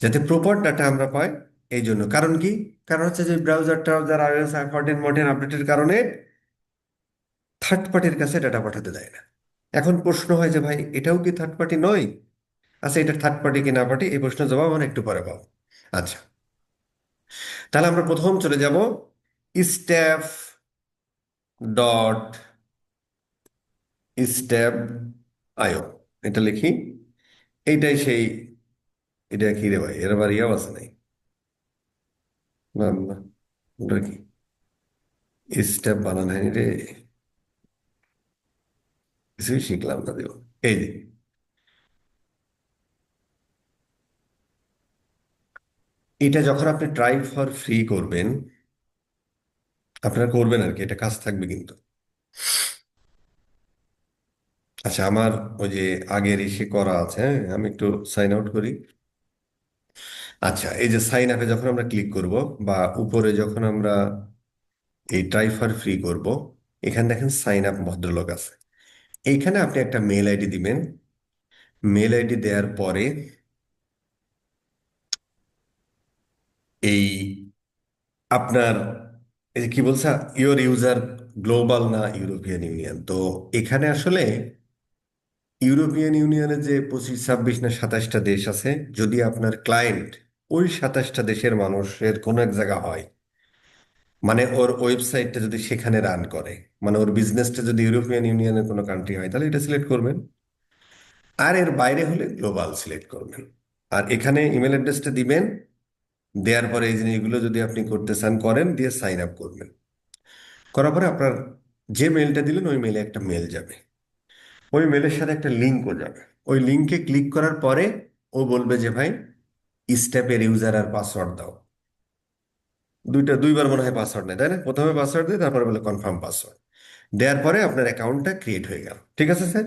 যাতে প্রপার ডাটা আমরা পাই। এই জন্য কারণ কি, কারণ হচ্ছে যে ব্রাউজার ট্রাউজার iOS 14 আপডেটের কারণে থার্ড পার্টির কাছে ডাটা পাঠাতে দেয় না। এখন প্রশ্ন হয় যে ভাই এটাও কি থার্ড পার্টি নয়? আচ্ছা, এটা থার্ড পার্টি কি না পার্টি, এই প্রশ্নের জবাব আমরা একটু পরে পাবো। আচ্ছা, তাহলে আমরা প্রথম চলে যাব স্ট্যাপ ডট স্ট্যাপ আইও, এটা লিখি। এইটাই সেই, এটা কি রে ভাই, এর আবার ইয়াও আছে নাই? না না, ওটা কি স্ট্যাপ বানানো হয়নি রে, কিছুই শিখলাম না দেব। এই যে এটা যখন আপনি ট্রাই ফর ফ্রি করবেন, আপনারা করবেন আর কি, এটা কাজ থাকবে কিন্তু। আচ্ছা, আমার ওই যে আগের ইসে করা আছে, হ্যাঁ আমি একটু সাইন আউট করি। আচ্ছা, এই যে সাইন আপে যখন আমরা ক্লিক করব, বা উপরে যখন আমরা এই ট্রাই ফর ফ্রি করব, এখানে দেখেন সাইন আপ ভদ্রলোক আছে। এইখানে আপনি একটা মেল আইডি দিবেন। মেল আইডি দেওয়ার পরে এই আপনার, এই যে কি বলছে, ইওর ইউজার গ্লোবাল না ইউরোপিয়ান ইউনিয়ন, তো এখানে আসলে ইউরোপিয়ান ইউনিয়নের যে 25, 26 না 27টা দেশ আছে, যদি আপনার ক্লায়েন্ট ওই 27টা দেশের মানুষের কোনো এক জায়গা হয়, মানে ওর ওয়েবসাইটটা যদি সেখানে রান করে, মানে ওর বিজনেসটা যদি ইউরোপিয়ান ইউনিয়নের কোনো কান্ট্রি হয়, তাহলে এটা সিলেক্ট করবেন। আর এর বাইরে হলে গ্লোবাল সিলেক্ট করবেন। আর এখানে ইমেল অ্যাড্রেসটা দিবেন। দেওয়ার পরে এই জিনিসগুলো যদি আপনি করতে চান করেন, দিয়ে সাইন আপ করবেন। করার পরে আপনার যে মেলটা দিলেন ওই মেলে একটা মেল যাবে, ওই মেলের সাথে একটা লিঙ্কও যাবে। ওই লিঙ্কে ক্লিক করার পরে ও বলবে যে ভাই স্টেপের ইউজার আর পাসওয়ার্ড দাও। দুইবার মনে হয় পাসওয়ার্ড নেয়, তাই না? প্রথমে পাসওয়ার্ড দিয়ে তারপরে বলে কনফার্ম পাসওয়ার্ড। দেওয়ার পরে আপনার অ্যাকাউন্টটা ক্রিয়েট হয়ে গেল, ঠিক আছে স্যার।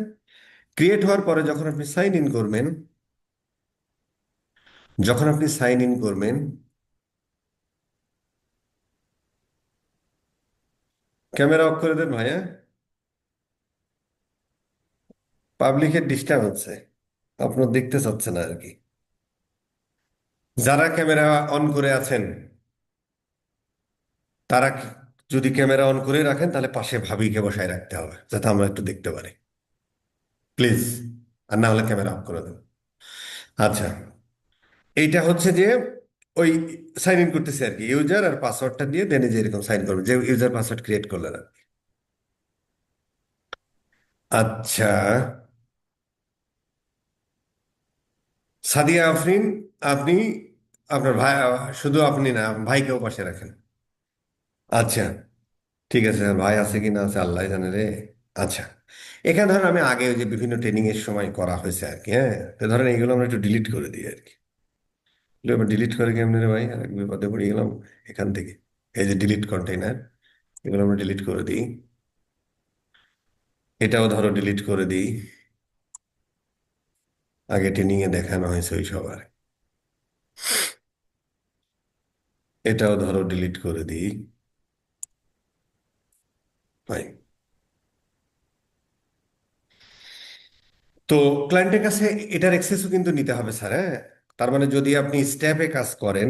ক্রিয়েট হওয়ার পরে যখন আপনি সাইন ইন করবেন, যখন আপনি সাইন ইন করবেন, ক্যামেরা অফ করে দেন ভাইয়া। পাবলিকের ডিস্টার্ব হচ্ছে, আপনার দেখতে চাচ্ছে না আর কি। যারা ক্যামেরা অন করে আছেন তারা যদি ক্যামেরা অন করে রাখেন, তাহলে পাশে ভাবিকে বসায় রাখতে হবে যাতে আমরা একটু দেখতে পারি, প্লিজ। আর না হলে ক্যামেরা অফ করে দেন। আচ্ছা, এইটা হচ্ছে যে ওই সাইন ইন করতেছে আর কি, ইউজার আর পাসওয়ার্ডটা দিয়ে দেন, যে এরকম সাইন করবে যে ইউজার পাসওয়ার্ড ক্রিয়েট করলেন আর কি। আচ্ছা, সাদিয়া আফরিন, আপনি আপনার ভাই, শুধু আপনি না, ভাইকেও পাশে রাখেন। আচ্ছা, ঠিক আছে, ভাই আছে কি না আছে আল্লাহ জানে রে। আচ্ছা, এখানে ধরেন আমি আগে ওই যে বিভিন্ন ট্রেনিং এর সময় করা হয়েছে আর কি, হ্যাঁ, তো ধরেন এইগুলো আমরা একটু ডিলিট করে দিই আর কি। এবার ডিলিট করে কেমনি রে ভাই, আর বিপদে পড়ে গেলাম এখান থেকে। এই যে ডিলিট কন্টেইনার, এগুলো আমরা ডিলিট করে দিই। এটাও ধরো ডিলিট করে দিই, আগে ট্রেনিং এ দেখানো হয়েছে ওই সবার। এটাও ধরো ডিলিট করে দিই। ফাইন। তো ক্লায়েন্টের কাছে এটার অ্যাক্সেসও কিন্তু নিতে হবে স্যার, হ্যাঁ। তার মানে যদি আপনি স্ট্যাপে কাজ করেন,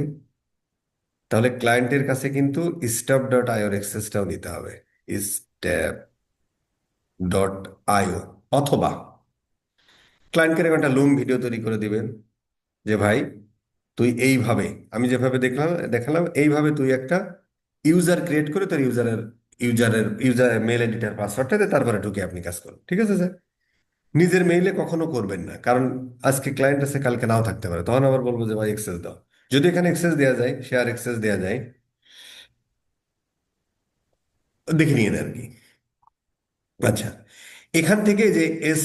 তাহলে ক্লায়েন্টের কাছে কিন্তু স্ট্যাপ ডট আইওর অ্যাক্সেসটাও নিতে হবে। স্ট্যাপ ডট আইও, অথবা ক্লায়েন্টকে এরকম একটা লুম ভিডিও তৈরি করে দিবেন যে ভাই তুই এইভাবে, আমি যেভাবে দেখলাম দেখালাম এইভাবে তুই একটা ইউজার ক্রিয়েট করে তোর ইউজারের মেল এডিটার পাসওয়ার্ডটা দিয়ে তারপরে ঢুকে আপনি কাজ করুন, ঠিক আছে স্যার। নিজের মেইলে কখনো করবেন না, কারণ আজকে ক্লায়েন্ট আছে কালকে নাও থাকতে পারে, তখন আবার বলবো যে ভাই এক্সেস দাও। যদি এখানে এক্সেস দেওয়া যায়, শেয়ার এক্সেস দেওয়া যায়, দেখে নিয়ে নেন আর কি। আচ্ছা, এখান থেকে যে এস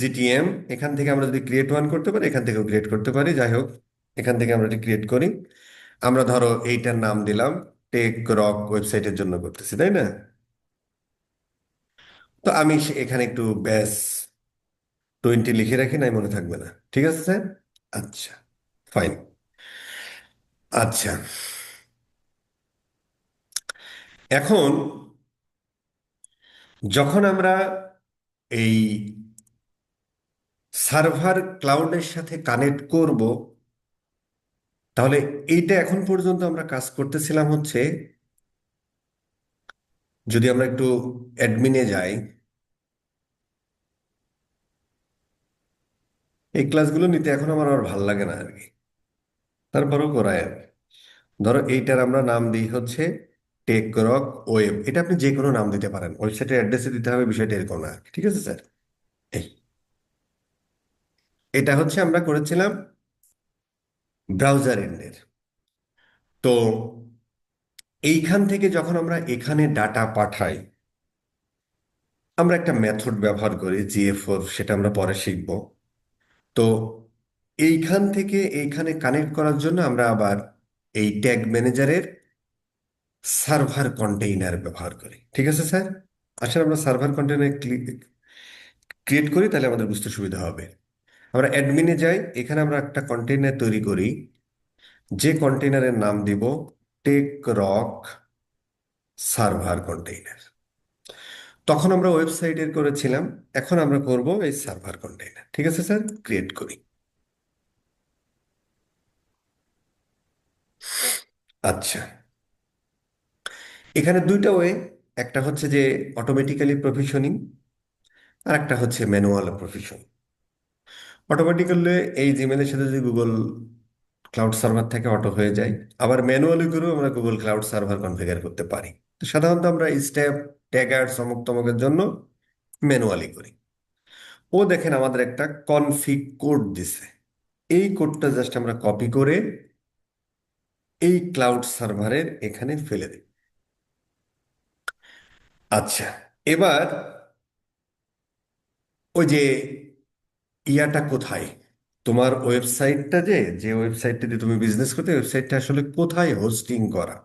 জিটিএম, এখান থেকে আমরা যদি ক্রিয়েট ওয়ান করতে পারি, এখান থেকেও ক্রিয়েট করতে পারি, যাই হোক এখান থেকে আমরা এটি ক্রিয়েট করি। আমরা ধরো এইটার নাম দিলাম টেক রক ওয়েবসাইটের জন্য করতেছি, তাই না? তো আমি এখানে একটু ব্যাস 20 লিখে রাখি, নাই মনে থাকবে না, ঠিক আছে স্যার। আচ্ছা, ফাইন। আচ্ছা, এখন যখন আমরা এই সার্ভার ক্লাউডের সাথে কানেক্ট করব, তাহলে এইটা এখন পর্যন্ত আমরা কাজ করতেছিলাম হচ্ছে, যদি আমরা একটু অ্যাডমিনে যাই, এই ক্লাসগুলো নিতে এখন আমার আর ভাল লাগে না আর কি, তারপরেও করাই আর কি। ধরো এইটার আমরা নাম দিই হচ্ছে টেক রক ওয়েব, এটা আপনি যে কোনো নাম দিতে পারেন, ওয়েবসাইটের অ্যাড্রেসে দিতে হবে, বিষয়টা এরকম না আর কি। ঠিক আছে স্যার? এই এটা হচ্ছে আমরা করেছিলাম ব্রাউজার এন্ডের। তো এইখান থেকে যখন আমরা এখানে ডাটা পাঠাই, আমরা একটা মেথড ব্যবহার করি জিএফওর, সেটা আমরা পরে শিখব। তো এইখান থেকে এইখানে কানেক্ট করার জন্য আমরা আবার এই ট্যাগ ম্যানেজারের সার্ভার কন্টেইনার ব্যবহার করি। ঠিক আছে স্যার? আসলে আমরা সার্ভার কন্টেইনার ক্রিয়েট করি, তাহলে আমাদের বুঝতে সুবিধা হবে। আমরা অ্যাডমিনে যাই, এখানে আমরা একটা কন্টেইনার তৈরি করি, যে কন্টেইনারের নাম দিব টেক রক সার্ভার কন্টেইনার। তখন আমরা ওয়েবসাইটের করেছিলাম, এখন আমরা করব এই সার্ভার কন্টেইনার। ঠিক আছে স্যার? ক্রিয়েট করি। আচ্ছা, এখানে দুইটা ওয়ে, একটা হচ্ছে যে অটোমেটিক্যালি প্রভিশনিং, আর একটা হচ্ছে ম্যানুয়াল প্রভিশন। অটোমেটিক্যালি এই জিমেলের সাথে যদি গুগল ক্লাউড সার্ভার থেকে অটো হয়ে যায়, আবার ম্যানুয়ালি করেও আমরা গুগল ক্লাউড সার্ভার কনফিগার করতে পারি। তো সাধারণত আমরা স্টেপ ট্যাগার চমক তমকের জন্য ম্যানুয়ালি করি। ও দেখেন আমাদের একটা কনফিগ কোড দিছে, এই কোডটা জাস্ট আমরা কপি করে এই ক্লাউড সার্ভারের এখানে ফেলে দিই। আচ্ছা, এবার ওই যে ইয়াটা কোথায়, তোমার ওয়েবসাইটটা, যে যে ওয়েবসাইটটা দিয়ে তুমি বিজনেস করতে, ওয়েবসাইটটা আসলে কোথায় হোস্টিং করা।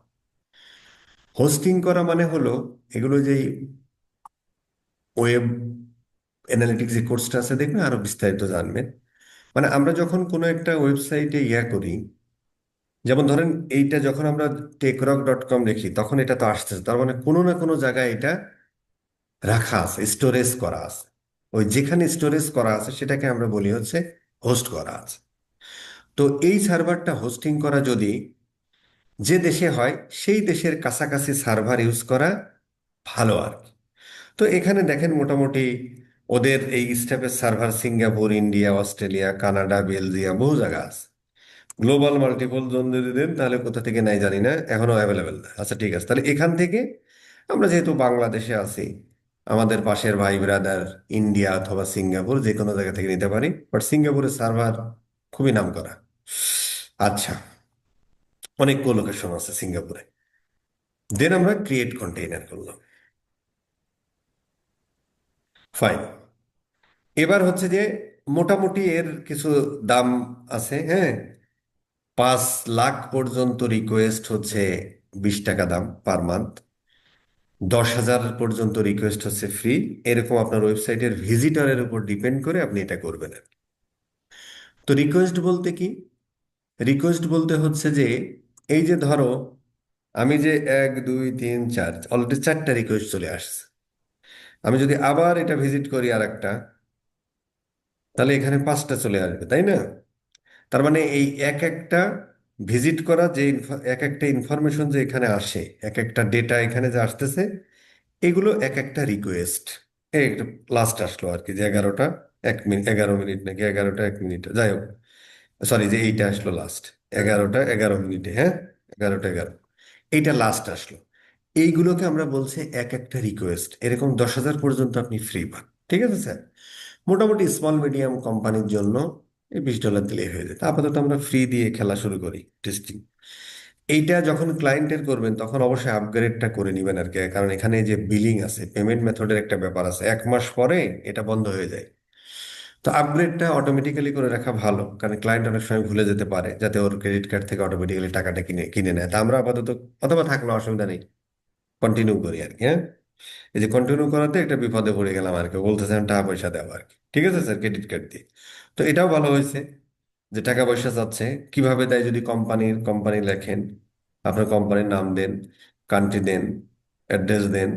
হোস্টিং করা মানে হলো, এগুলো যে ওয়েব অ্যানালিটিক্স যে কোর্সটা আছে দেখবেন, আরো বিস্তারিত জানবেন। মানে আমরা যখন কোনো একটা ওয়েবসাইটে ইয়া করি, যেমন ধরেন এইটা যখন আমরা টেকরক.কম লিখি, তখন এটা তো আসতেছে, তার মানে কোনো না কোনো জায়গায় এটা রাখা আছে, স্টোরেজ করা আছে। ওই যেখানে স্টোরেজ করা আছে সেটাকে আমরা বলি হচ্ছে হোস্ট করা আছে। তো এই সার্ভারটা হোস্টিং করা যদি যে দেশে হয়, সেই দেশের কাছাকাছি সার্ভার ইউজ করা ভালো আর কি। তো এখানে দেখেন মোটামুটি ওদের এই স্টেপের server Singapore, India, Australia, Canada, Belgium, বহু জায়গা আছে। গ্লোবাল মাল্টিপল জোন যদি দেন, তাহলে কোথা থেকে নাই জানি না, এখনো অ্যাভেলেবেল না। আচ্ছা ঠিক আছে, তাহলে এখান থেকে আমরা যেহেতু বাংলাদেশে আছি, আমাদের পাশের ভাই ব্রাদার ইন্ডিয়া অথবা সিঙ্গাপুর যে কোনো জায়গা থেকে নিতে পারি, বাট সিঙ্গাপুরের সার্ভার খুবই নাম করা। আচ্ছা, অনেক লোকেশন আছে সিঙ্গাপুরে। দেন আমরা ক্রিয়েট কন্টেইনার করলাম। ফাইন। এবার হচ্ছে যে মোটামুটি এর কিছু দাম আছে, হ্যাঁ। 5 লাখ পর্যন্ত রিকোয়েস্ট হচ্ছে 20 টাকা দাম পার মান্থ। 10,000 পর্যন্ত রিকোয়েস্ট হচ্ছে ফ্রি। এরকম আপনার ওয়েবসাইটের ভিজিটরের উপর ডিপেন্ড করে আপনি এটা করবেন। তো রিকোয়েস্ট বলতে কি? রিকোয়েস্ট বলতে হচ্ছে যে এই যে ধরো আমি যে 1 2 3 4 অলরেডি 4টা রিকোয়েস্ট চলে আসছে, আমি যদি আবার এটা ভিজিট করি আর একটা, তাহলে এখানে 5টা চলে আসবে, তাই না? তার মানে এই এক একটা ভিজিট করা যে এক একটা ইনফরমেশন যে এখানে আসে, এক একটা ডেটা এখানে যে আসতেছে, এগুলো এক একটা রিকোয়েস্ট। এই লাস্ট আসলো আর কি, যে 11টা 1 মিনিট, 11 মিনিট নাকি 11টা 1 মিনিট, যাই হোক, সরি, যে এইটা আসলো লাস্ট 11টা 11 মিনিটে, হ্যাঁ, 11টা 11, এইটা লাস্ট আসলো। এইগুলোকে আমরা বলছি এক একটা রিকোয়েস্ট। এরকম 10,000 পর্যন্ত আপনি ফ্রি পান। ঠিক আছে স্যার? মোটামুটি স্মল মিডিয়াম কোম্পানির জন্য এই $20 দিলেই হয়ে যায়। তা আপাতত আমরা ফ্রি দিয়ে খেলা শুরু করি, টেস্টিং। এইটা যখন ক্লায়েন্টের করবেন, তখন অবশ্যই আপগ্রেডটা করে নেবেন আর কি, কারণ এখানে যে বিলিং আছে, পেমেন্ট মেথডের একটা ব্যাপার আছে, 1 মাস পরে এটা বন্ধ হয়ে যায়। তো আপগ্রেডটা অটোমেটিক্যালি করে রাখা ভালো, কারণ ক্লায়েন্ট অনেক সময় ভুলে যেতে পারে, যাতে ওর ক্রেডিট কার্ড থেকে অটোমেটিক্যালি টাকাটা কিনে কিনে নেয়। তা আমরা আপাতত, অথবা থাকলে অসুবিধা নেই, কন্টিনিউ করি আর কি, হ্যাঁ। এই যে কন্টিনিউ করাতে একটা বিপদে পড়ে গেলাম আর কি, বলতেছেন টাকা পয়সা দেওয়া আর কি। ঠিক আছে স্যার? ক্রেডিট কার্ড দিয়ে। তো এটাও ভালো হয়েছে যে টাকা পয়সা যাচ্ছে। কিভাবে দেয়? যদি কোম্পানি লেখেন, আপনার কোম্পানির নাম দেন, কান্ট্রি দেন, অ্যাড্রেস দেন,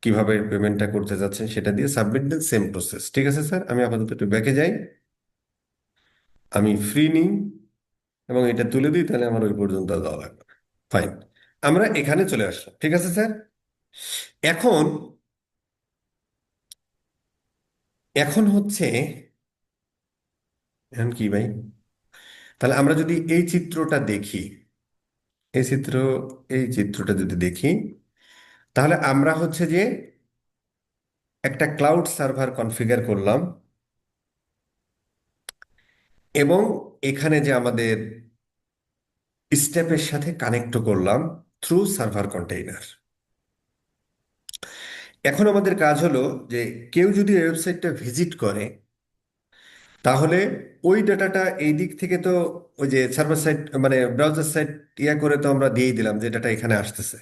কিভাবে পেমেন্টটা করতে যাচ্ছেন সেটা দিয়ে সাবমিট দেন, সেম প্রসেস। ঠিক আছে স্যার, আমি আপাতত একটু ব্যাকে যাই, আমি ফ্রি নিই এবং এটা তুলে দিই, তাহলে আমার ওই পর্যন্ত আর যাওয়া লাগবে না। ফাইন, আমরা এখানে চলে আসলাম। ঠিক আছে স্যার, এখন এখন হচ্ছে, এখন কি ভাই, তাহলে আমরা যদি এই চিত্রটা দেখি, এই চিত্র এই চিত্রটা যদি দেখি, তাহলে আমরা হচ্ছে যে একটা ক্লাউড সার্ভার কনফিগার করলাম, এবং এখানে যে আমাদের স্টেপের সাথে কানেক্ট করলাম থ্রু সার্ভার কন্টেইনার। এখন আমাদের কাজ হলো যে কেউ যদি ওয়েবসাইটটা ভিজিট করে, তাহলে ওই ডাটাটা এই দিক থেকে তো ওই যে সার্ভার সাইট মানে ব্রাউজার সাইট ইয়া করে তো আমরা দিয়েই দিলাম যে ডাটা এখানে আসতেছে।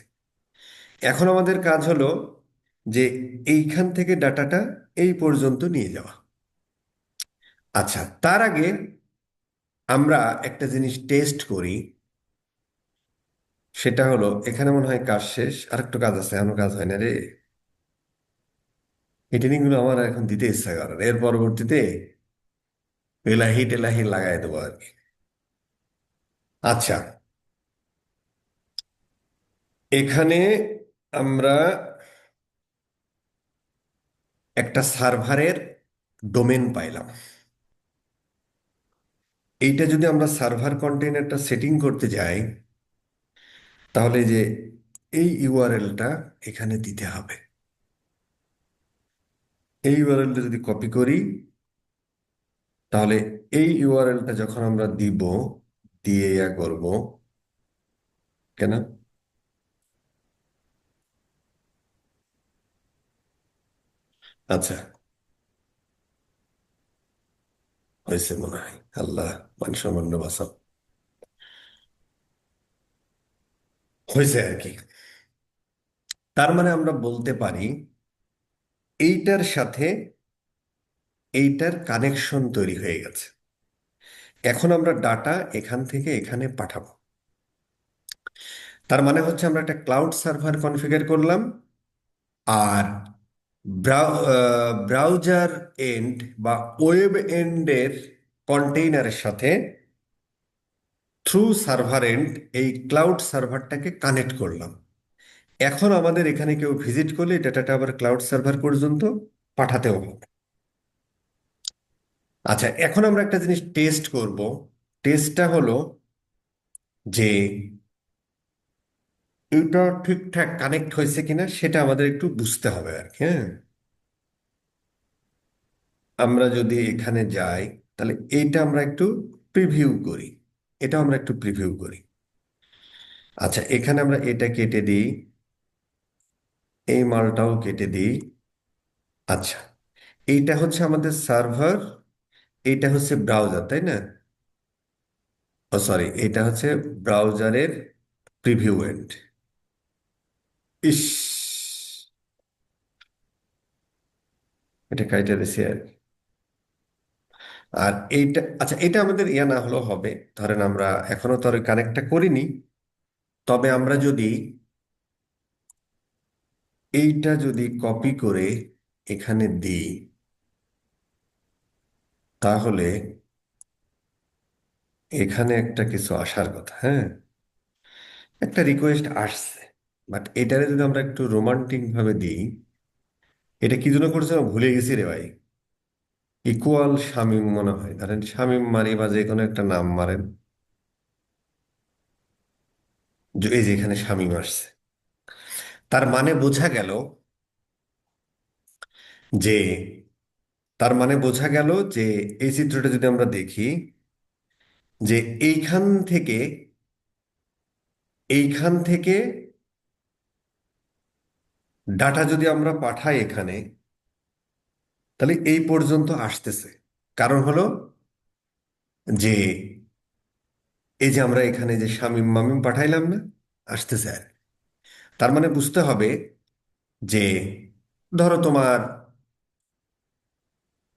এখন আমাদের কাজ হলো যে এইখান থেকে ডাটাটা এই পর্যন্ত নিয়ে যাওয়া। আচ্ছা, তার আগে আমরা একটা জিনিস টেস্ট করি, সেটা হলো, এখানে মনে হয় কাজ শেষ, আর একটু কাজ আছে, এখনো কাজ হয় না রে। এই ট্রেনিং গুলো আমার এখন দিতে ইচ্ছা করে না। এর পরবর্তীতে এলাহি টেলাহি লাগাই দেবো আর কি। আচ্ছা, এখানে আমরা একটা সার্ভারের ডোমেন পাইলাম। এইটা যদি আমরা সার্ভার কন্টেইনারটা সেটিং করতে যাই, তাহলে যে এই ইউআরএলটা এখানে দিতে হবে। এই ইউআরএলটা যদি কপি করি, তাহলে এই ইউআরএলটা যখন আমরা দিব, দিয়ে ইয়া করব, কেন, আচ্ছা, হয়েছে মনে হয়। আল্লাহ, মান সম্মান বাঁচাও, হয়েছে আর কি। তার মানে আমরা বলতে পারি এইটার সাথে এইটার কানেকশন তৈরি হয়ে গেছে। এখন আমরা ডাটা এখান থেকে এখানে পাঠাবো। তার মানে হচ্ছে আমরা একটা ক্লাউড সার্ভার কনফিগার করলাম, আর ব্রাউজার এন্ড বা ওয়েব এন্ডের কন্টেইনারের সাথে থ্রু সার্ভার এন্ড এই ক্লাউড সার্ভারটাকে কানেক্ট করলাম। এখন আমাদের এখানে কেউ ভিজিট করলে ডাটাটা আবার ক্লাউড সার্ভার পর্যন্ত পাঠাতেও হবে। আচ্ছা, এখন আমরা একটা জিনিস টেস্ট করব। টেস্টটা হলো যে এটা ঠিকঠাক কানেক্ট হয়েছে কিনা সেটা আমাদের একটু বুঝতে হবে আর কি, হ্যাঁ। আমরা যদি এখানে যাই, তাহলে এইটা আমরা একটু প্রিভিউ করি, এটা আমরা একটু প্রিভিউ করি। আচ্ছা, এখানে আমরা এটা কেটে দিই, এই মালটাও কেটে দিই। আচ্ছা, এইটা হচ্ছে আমাদের সার্ভার, এইটা হচ্ছে ব্রাউজার, তাই না? ও সরি, এটা হচ্ছে ব্রাউজারের প্রিভিউ এন্ড। ইস, এটা কাইটা দিছি আর কি। আর এইটা, আচ্ছা, এটা আমাদের ইয়া না হলেও হবে। ধরেন আমরা এখনো তো আর কানেক্টটা করিনি, তবে আমরা যদি এইটা যদি কপি করে এখানে দিই, তাহলে এখানে একটা কিছু আসার কথা, হ্যাঁ। একটা রিকোয়েস্ট আসছে, বাট এটারে যদি আমরা একটু রোমান্টিক ভাবে দিই, এটা কি জন্য করছে আমি ভুলে গেছি রে ভাই। ইকুয়াল শামিম মনে হয়, ধরেন শামিম মারি বা যে কোনো একটা নাম মারেন, যে এই যে এখানে শামিম আসছে। তার মানে বোঝা গেল যে তার মানে বোঝা গেল যে এই চিত্রটা যদি আমরা দেখি, যে এইখান থেকে এইখান থেকে ডাটা যদি আমরা পাঠাই এখানে, তাহলে এই পর্যন্ত আসতেছে। কারণ হলো যে এই যে আমরা এখানে যে শামিম মামিম পাঠাইলাম না, আসতেছে আর। তার মানে বুঝতে হবে যে, ধরো তোমার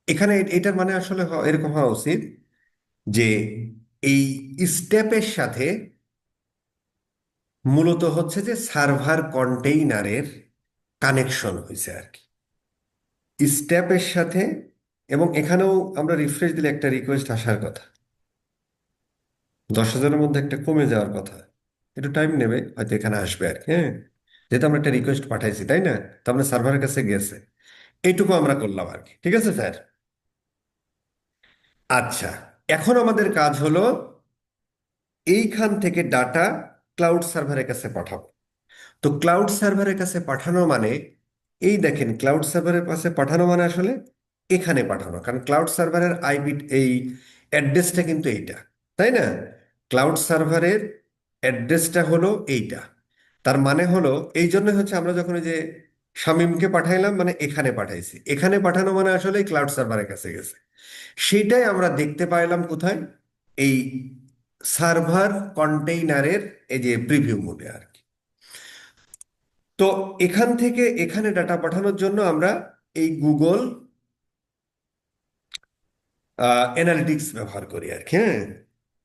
এখানে এটার মানে আসলে এরকম হওয়া উচিত যে এই স্টেপের সাথে মূলত হচ্ছে যে সার্ভার কন্টেইনারের কানেকশন হয়েছে আর কি স্টেপের সাথে। এবং এখানেও আমরা রিফ্রেশ দিলে একটা রিকোয়েস্ট আসার কথা, 10,000-এর মধ্যে একটা কমে যাওয়ার কথা। একটু টাইম নেবে, হয়তো এখানে আসবে আর কি, হ্যাঁ। যেহেতু আমরা একটা রিকোয়েস্ট পাঠাইছি, তাই না? তার মানে সার্ভারের কাছে গেছে। এইটুকু আমরা করলাম আর কি, ঠিক আছে স্যার? আচ্ছা, এখন আমাদের কাজ হলো এইখান থেকে ডাটা ক্লাউড সার্ভারের কাছে পাঠাবো। তো ক্লাউড সার্ভারের কাছে পাঠানো মানে, এই দেখেন, ক্লাউড সার্ভারের কাছে পাঠানো মানে আসলে এখানে পাঠানো, কারণ ক্লাউড সার্ভারের আইপি, এই অ্যাড্রেসটা কিন্তু এইটা, তাই না? ক্লাউড সার্ভারের অ্যাড্রেসটা হলো এইটা। তার মানে হলো, এই জন্য হচ্ছে আমরা যখন এই যে শামীমকে পাঠাইলাম মানে এখানে পাঠাইছি, এখানে পাঠানো মানে আসলে ক্লাউড সার্ভারের কাছে গেছে। সেটাই আমরা দেখতে পাইলাম কোথায়? এই সার্ভার কন্টেইনারের এই যে প্রিভিউ মোডে আর কি। তো এখান থেকে এখানে ডাটা পাঠানোর জন্য আমরা এই গুগল অ্যানালিটিক্স ব্যবহার করি আর কি, হ্যাঁ।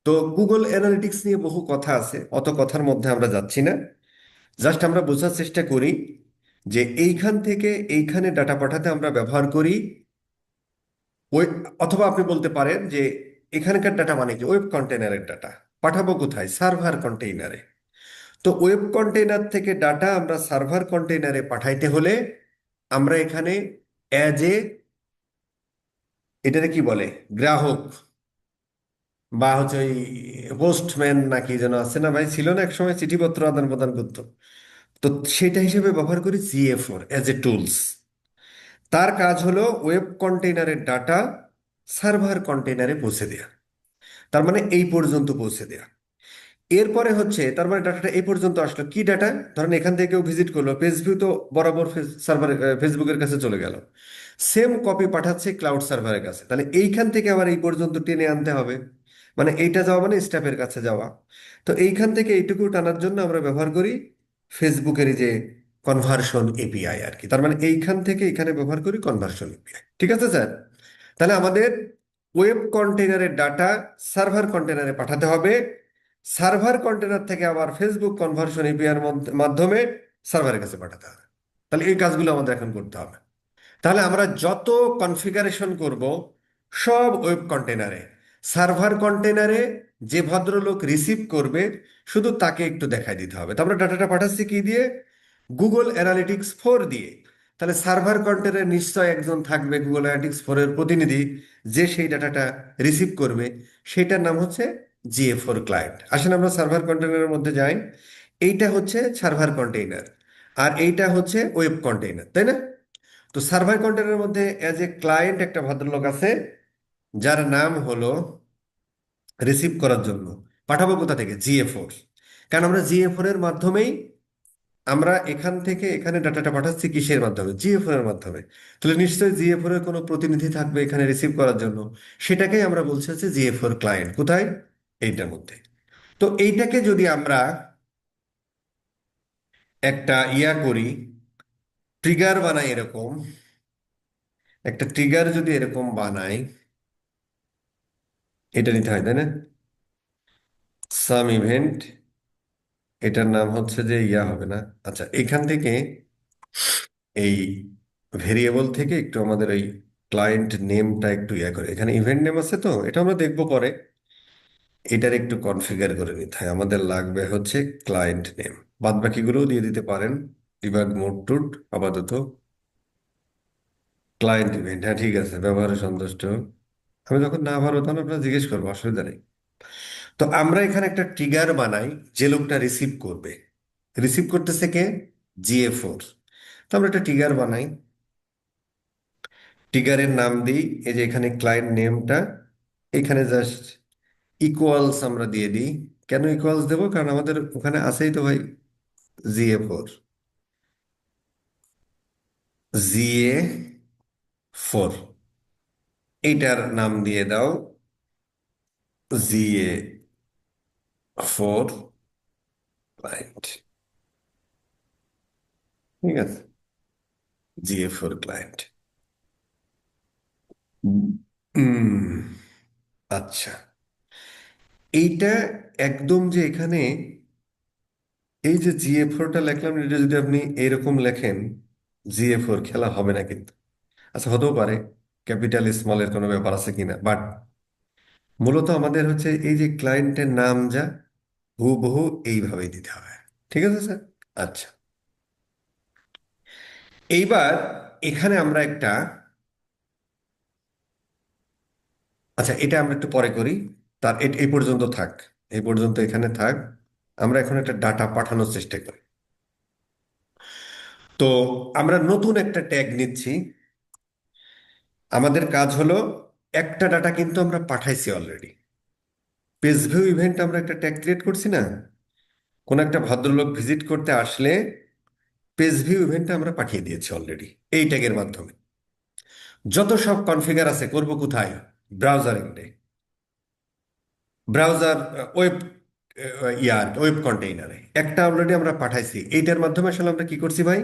তো গুগল অ্যানালিটিক্স নিয়ে বহু কথা আছে, অত কথার মধ্যে আমরা যাচ্ছি না। জাস্ট আমরা বোঝার চেষ্টা করি যে এইখান থেকে এইখানে ডাটা পাঠাতে আমরা ব্যবহার করি ওয়েব, অথবা আপনি বলতে পারেন যে এখানকার ডাটা মানে কি, ওয়েব কন্টেনারের ডাটা পাঠাবো কোথায়? সার্ভার কন্টেইনারে। তো ওয়েব কন্টেইনার থেকে ডাটা আমরা সার্ভার কন্টেইনারে পাঠাইতে হলে আমরা এখানে অ্যাজ এ, এটাকে কি বলে, গ্রাহক, বা হচ্ছে ওই পোস্টম্যান নাকি যেন আছে না ভাই, ছিল না এক সময় চিঠিপত্র আদান প্রদান করতো, তো সেটা হিসেবে ব্যবহার করি GA4 অ্যাজ এ টুলস। তার কাজ হলো ওয়েব কন্টেইনারের ডাটা সার্ভার কন্টেইনারে পৌঁছে দেয়া। তার মানে এই পর্যন্ত পৌঁছে দেয়া। এরপরে হচ্ছে, তার মানে ডাটাটা এই পর্যন্ত আসলো, কি ডাটা? ধরেন এখান থেকে কেউ ভিজিট করলো, পেজ ভিউ তো বরাবর সার্ভার ফেসবুকের কাছে চলে গেল, সেম কপি পাঠাচ্ছে ক্লাউড সার্ভারের কাছে, তাহলে এইখান থেকে আবার এই পর্যন্ত টেনে আনতে হবে। মানে এইটা যাওয়া মানে স্টাফের কাছে যাওয়া। তো এইখান থেকে এইটুকু টানার জন্য আমরা ব্যবহার করি ফেসবুকের এই যে কনভার্সন এপিআই আর কি। তার মানে এইখান থেকে এখানে ব্যবহার করি কনভার্সন এপিআই, ঠিক আছে স্যার? তাহলে আমাদের ওয়েব কন্টেনারের ডাটা সার্ভার কন্টেনারে পাঠাতে হবে, সার্ভার কন্টেনার থেকে আবার ফেসবুক কনভার্সন এপিআই এর মাধ্যমে সার্ভারের কাছে পাঠাতে হবে। তাহলে এই কাজগুলো আমাদের এখন করতে হবে। তাহলে আমরা যত কনফিগারেশন করব সব ওয়েব কন্টেনারে, সার্ভার কন্টেনারে যে ভদ্রলোক রিসিভ করবে শুধু তাকে একটু দেখাই দিতে হবে। তো আমরা ডাটাটা পাঠাচ্ছি কি দিয়ে? গুগল অ্যানালিটিক্স 4 দিয়ে। তাহলে সার্ভার কন্টেনারে নিশ্চয় একজন থাকবে গুগল অ্যানালিটিক্স 4 এর প্রতিনিধি, যে সেই ডাটাটা রিসিভ করবে। সেটার নাম হচ্ছে GA4 ক্লায়েন্ট। আসেন আমরা সার্ভার কন্টেনারের মধ্যে যাই। এইটা হচ্ছে সার্ভার কন্টেইনার, আর এইটা হচ্ছে ওয়েব কন্টেইনার, তাই না? তো সার্ভার কন্টেনারের মধ্যে অ্যাজ এ ক্লায়েন্ট একটা ভদ্রলোক আছে, যার নাম হলো রিসিভ করার জন্য পাঠাবো কোথা থেকে? GA4। কারণ আমরা GA4 এর মাধ্যমেই আমরা এখান থেকে এখানে ডাটাটা পাঠাচ্ছি, কিসের মাধ্যমে? GA4 এর মাধ্যমে। তাহলে নিশ্চয়ই GA4 এর কোনো প্রতিনিধি থাকবে এখানে রিসিভ করার জন্য। সেটাকেই আমরা বলছি হচ্ছে GA4 ক্লায়েন্ট। কোথায়? এইটার মধ্যে। তো এইটাকে যদি আমরা একটা করি, ট্রিগার বানাই এরকম, একটা ট্রিগার যদি এরকম বানাই, এটা নিতে হয় তাই না? সাম ইভেন্ট, এটার নাম হচ্ছে যে হবে না। আচ্ছা, এখান থেকে এই ভেরিয়েবল থেকে একটু আমাদের ওই ক্লায়েন্ট নেমটা একটু করে, এখানে ইভেন্ট নেম আছে, তো এটা আমরা দেখবো পরে। এটার একটু কনফিগার করে নিতে হয়, আমাদের লাগবে হচ্ছে ক্লায়েন্ট নেম। বাদ বাকিগুলোও দিয়ে দিতে পারেন, ডিবাগ মোড টুট আপাতত। ক্লায়েন্ট ইভেন্ট, হ্যাঁ ঠিক আছে, ব্যবহারে সন্তুষ্ট। আমি যখন না পারবো তখন আপনারা জিজ্ঞেস করবো, অসুবিধা নেই। তো আমরা এখানে একটা ট্রিগার বানাই, যে লোকটা রিসিভ করবে, রিসিভ করতেছে কে? GA4। তো আমরা একটা ট্রিগার বানাই, ট্রিগারের নাম দিই এই যে এখানে ক্লায়েন্ট নেমটা, এখানে জাস্ট ইকুয়ালস আমরা দিয়ে দিই। কেন ইকুয়ালস দেবো? কারণ আমাদের ওখানে আছেই তো ভাই GA4, GA4, এইটার নাম দিয়ে দাও GA4 ক্লায়েন্ট, ঠিক আছে? GA4 client. আচ্ছা, এইটা একদম যে এখানে এই যে GA4টা লেখলাম, এটা যদি আপনি এরকম লেখেন, GA4 খেলা হবে না কিন্তু। আচ্ছা, হতেও পারে ক্যাপিটাল স্মলের কোনো ব্যাপার আছে কিনা, বাট মূলত আমাদের হচ্ছে এই যে ক্লায়েন্টের নাম যা হুবহু এইভাবেই দিতে হবে। ঠিক আছে স্যার? আচ্ছা, এইবার এখানে আমরা একটা, আচ্ছা এটা আমরা একটু পরে করি, তার এই পর্যন্ত থাক, এই পর্যন্ত এখানে থাক। আমরা এখন একটা ডাটা পাঠানোর চেষ্টা করি। তো আমরা নতুন একটা ট্যাগ নিচ্ছি। আমাদের কাজ হলো, একটা ডাটা কিন্তু আমরা পাঠাইছি অলরেডি। পেজ ভিউ ইভেন্ট আমরা একটা ট্যাগ ক্রিয়েট করছি না? কোন একটা ভদ্রলোক ভিজিট করতে আসলে পেজ ভিউ ইভেন্টটা আমরা পাঠিয়ে দিয়েছি অলরেডি এই ট্যাগের মাধ্যমে। যত সব কনফিগার আছে করব কোথায়? ব্রাউজার এন্ডে, ব্রাউজার ওয়েব, ওয়েব কন্টেইনারে একটা অলরেডি আমরা পাঠাইছি। এইটার মাধ্যমে আসলে আমরা কি করছি ভাই?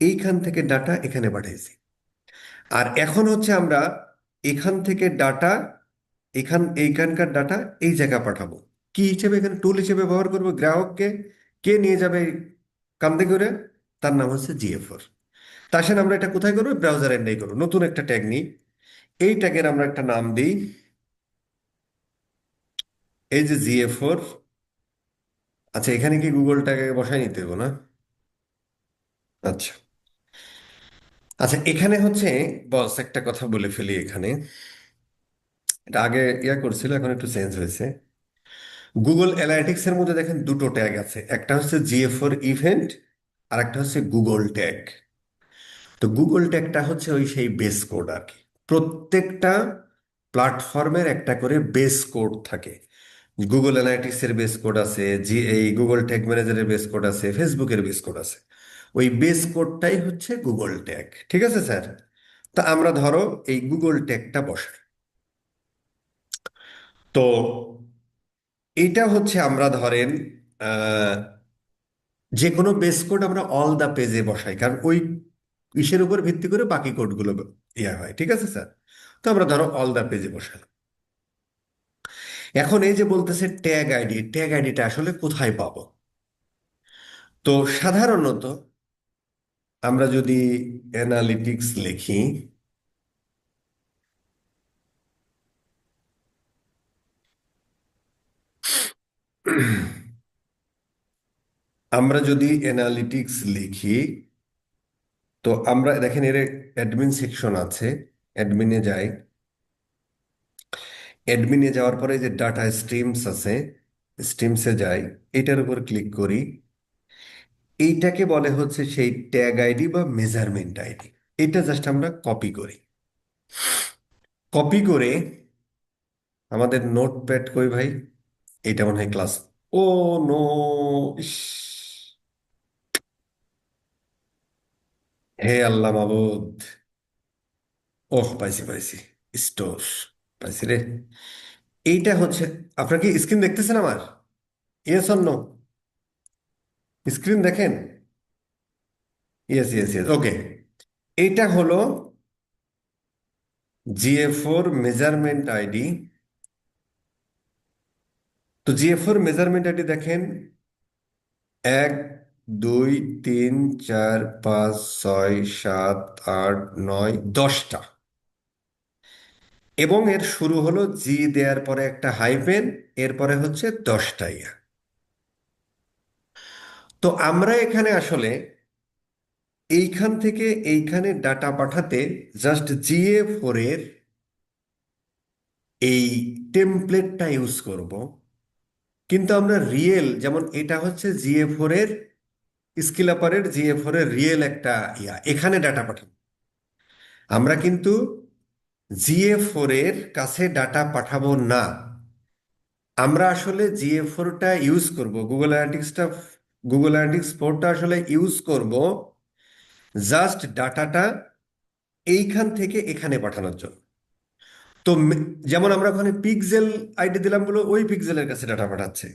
এইখান থেকে ডাটা এখানে পাঠাইছি। আর এখন হচ্ছে আমরা এখান থেকে ডাটা, এইখানকার ডাটা এই জায়গা পাঠাবো। কি হিসেবে? এখানে টুল হিসেবে ব্যবহার করবো গ্রাহককে। কে নিয়ে যাবে কান্দে করে? তার নাম হচ্ছে GA4। তা আসেন আমরা এটা কোথায় করবো? ব্রাউজার এন্ডেই করবো। নতুন একটা ট্যাগ নিই, এই ট্যাগের আমরা একটা নাম দিই, এই যে GA4। আচ্ছা, এখানে কি গুগল ট্যাগ বসাই নিতে হবে না? আচ্ছা, আচ্ছা এখানে হচ্ছে বস একটা কথা বলে ফেলি এখানে। এটা আগে করছিল, এখন একটু চেঞ্জ হয়েছে। গুগল অ্যানালিটিক্স এর মধ্যে দেখেন দুটো ট্যাগ আছে, একটা হচ্ছে GA4 ইভেন্ট, আর একটা হচ্ছে গুগল ট্যাগ। তো গুগল ট্যাগটা হচ্ছে ওই সেই বেস কোড আর কি। প্রত্যেকটা প্ল্যাটফর্মের একটা করে বেস কোড থাকে। গুগল অ্যানালিটিক্স এর বেস কোড আছে, এই গুগল ট্যাগ ম্যানেজারের বেস কোড আছে, ফেসবুকের বেস কোড আছে। ওই বেস কোডটাই হচ্ছে গুগল ট্যাগ। ঠিক আছে স্যার? তা আমরা ধরো এই গুগল ট্যাগটা বসাই। তো এইটা হচ্ছে আমরা ধরেন আহ, যে কোনো বেস কোড আমরা অল দা পেজে বসাই, কারণ ওই ইসের উপর ভিত্তি করে বাকি কোডগুলো হয়। ঠিক আছে স্যার? তো আমরা ধরো অল দা পেজে বসালাম। এখন এই যে বলতেছে ট্যাগ আইডি, ট্যাগ আইডিটা আসলে কোথায় পাবো? তো সাধারণত আমরা যদি অ্যানালিটিক্স লিখি, আমরা যদি অ্যানালিটিক্স লিখি, তো আমরা দেখেন এর অ্যাডমিন সেকশন আছে। অ্যাডমিনে যাই, অ্যাডমিনে যাওয়ার পরে যে ডাটা স্ট্রিমস আছে, স্ট্রিমসে যাই, এটার উপর ক্লিক করি। এইটাকে বলে হচ্ছে সেই ট্যাগ আইডি বা মেজারমেন্ট আইডি। এটা জাস্ট আমরা কপি করি। কপি করে আমাদের নোটপ্যাড কই ভাই? এটা মনে হয় ক্লাস, ও নো, ইস, হে আল্লাহ মাবুদ। ওহ, পাইছি পাইছি, স্টোর, পাইছি রে। এইটা হচ্ছে, আপনার কি স্ক্রিন দেখতেছেন আমার? Yes or no? স্ক্রিন দেখেন? Yes yes yes, okay. এইটা হলো GA4 মেজারমেন্ট আইডি। তো GA4 মেজারমেন্ট আইডি দেখেন, 1 2 3 4 5 6 7 8 9 10টা। এবং এর শুরু হলো জি দেওয়ার পরে একটা হাইফেন, এরপরে হচ্ছে 10টা ইয়া। তো আমরা এখানে আসলে এইখান থেকে এইখানে ডাটা পাঠাতে জাস্ট GA4 এর এই টেমপ্লেটটা ইউজ করব। কিন্তু আমরা রিয়েল, যেমন এটা হচ্ছে GA4 এর স্কিল আপারের, GA4 এর রিয়েল একটা এখানে ডাটা পাঠাবো। আমরা কিন্তু GA4 এর কাছে ডাটা পাঠাবো না। আমরা আসলে GA4টা ইউজ করব, গুগল অ্যানালিটিক্সটা, গুগল অ্যানালিটিক্স 4টা আসলে ইউজ করব জাস্ট ডাটাটা এইখান থেকে এখানে পাঠানোর জন্য। তো যেমন আমরা ওখানে পিক্সেল আইডি দিলাম বলে ওই পিক্সেলের কাছে ডাটা পাঠাচ্ছে।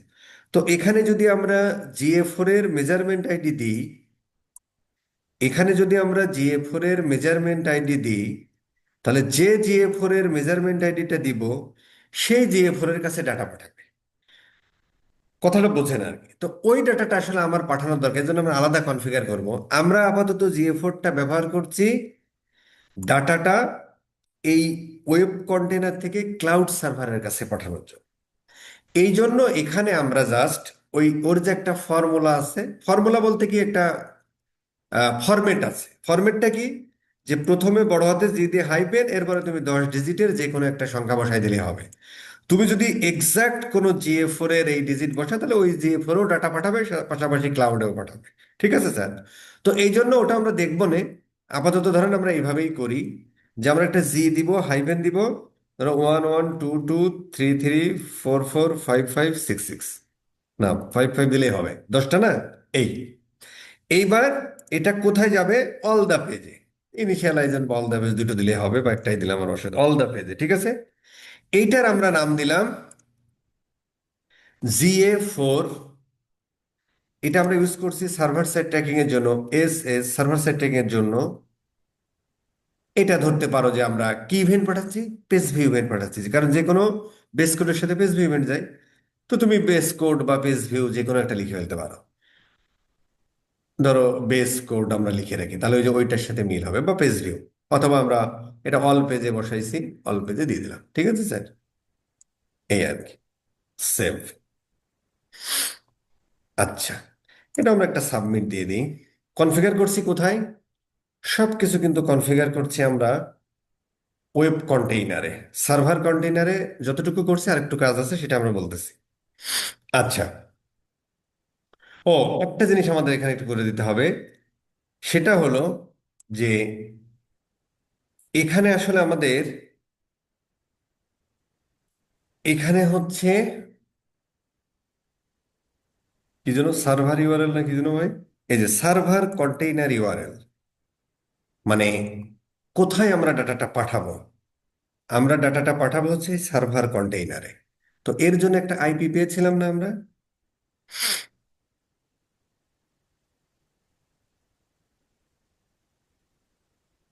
তো এখানে যদি আমরা GA4 এর মেজারমেন্ট আইডি দিই, এখানে যদি আমরা GA4 এর মেজারমেন্ট আইডি দিই, তাহলে যে GA4 এর মেজারমেন্ট আইডিটা দিব সেই GA4 এর কাছে ডাটা পাঠাবে। কথাটা বোঝেন আর কি। তো ওই ডাটাটা আসলে আমার পাঠানোর দরকার, এই জন্য আমরা আলাদা কনফিগার করব। আমরা আপাতত জিএ4টা ব্যবহার করছি ডাটাটা এই ওয়েব কন্টেনার থেকে ক্লাউড সার্ভারের কাছে পাঠানোর জন্য। এই জন্য এখানে আমরা জাস্ট ওই ওর যে একটা ফর্মুলা আছে, ফর্মুলা বলতে কি একটা ফরম্যাট আছে। ফরম্যাটটা কি, যে প্রথমে বড় হাতে জি দিয়ে হাইপেন, এরপরে তুমি 10 ডিজিটের যে কোনো একটা সংখ্যা বসাই দিলে হবে। তুমি যদি এক্সাক্ট কোনো জিএ4 এর এই ডিজিট বসা, তাহলে ওই জিএ4ও ডাটা পাঠাবে, পাশাপাশি ক্লাউডেও পাঠাবে। ঠিক আছে স্যার? তো এই জন্য ওটা আমরা দেখবো না। আপাতত ধরেন আমরা এইভাবেই করি, যে আমরা একটা জি দিব, হাইফেন দিব, ধরো 112233445566, না 55 দিলেই হবে, 10টা না? এই এইবার এটা কোথায় যাবে? অল দা পেজে। ইনিশিয়ালাইজ বা অল দা পেজ দুটো দিলে হবে, বা একটাই দিলাম আমার অসুবিধা, অল দা পেজে। ঠিক আছে? এইটার আমরা নাম দিলাম জিএ4। এটা আমরা ইউজ করছি সার্ভার সাইড ট্র্যাকিং এর জন্য, সার্ভার সাইড ট্র্যাকিং এর জন্য। এটা ধরতে পারো যে আমরা কি ইভেন্ট পাঠাচ্ছি, পেজ ভিউ ইভেন্ট পাঠাচ্ছি, কারণ যে কোনো বেস কোডের সাথে পেজ ভিউ ইভেন্ট যায়। তো তুমি বেস কোড বা পেজ ভিউ যে কোনো একটা লিখে ফেলতে পারো। ধরো বেস কোড আমরা লিখে রাখি, তাহলে ওই যে ওইটার সাথে মিল হবে, বা পেজ ভিউ। অথবা আমরা এটা অল পেজে বসাইছি, অল পেজে দিয়ে দিলাম। ঠিক আছে স্যার? এই আর কি। সেভ। আচ্ছা, এটা আমরা একটা সাবমিট দিয়ে দিই। কনফিগার করছি কোথায়? সবকিছু কিন্তু কনফিগার করছি আমরা ওয়েব কন্টেইনারে। সার্ভার কন্টেইনারে যতটুকু করছি, আরেকটু কাজ আছে, সেটা আমরা বলতেছি। আচ্ছা। ও, একটা জিনিস আমাদের এখানে একটু করে দিতে হবে। সেটা হলো যে এখানে আসলে আমাদের, এখানে হচ্ছে কি যেন সার্ভার ইউআরএল না কি যেন ভাই? এই যে সার্ভার কন্টেইনার ইউআরএল, মানে কোথায় আমরা ডাটাটা পাঠাবো? আমরা ডাটাটা পাঠাবো হচ্ছে সার্ভার কন্টেইনারে। তো এর জন্য একটা আইপি পেয়েছিলাম না আমরা?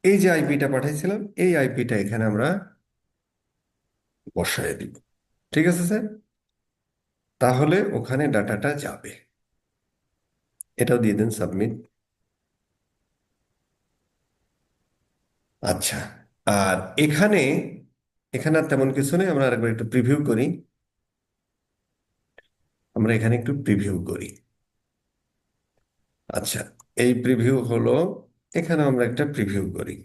এই যে আইপিটা পাঠাইছিলাম, এই আইপিটা এখানে আমরা বসায় দিব। ঠিক আছে স্যার? তাহলে ওখানে ডাটাটা যাবে। এটাও দিয়ে দেন সাবমিট। আচ্ছা। আর এখানে, এখানে আর তেমন কিছু নেই, আমরা আরেকবার একটু প্রিভিউ করি। আমরা এখানে একটু প্রিভিউ করি। আচ্ছা, এই প্রিভিউ হলো, এখানে আমরা একটা প্রিভিউ করি।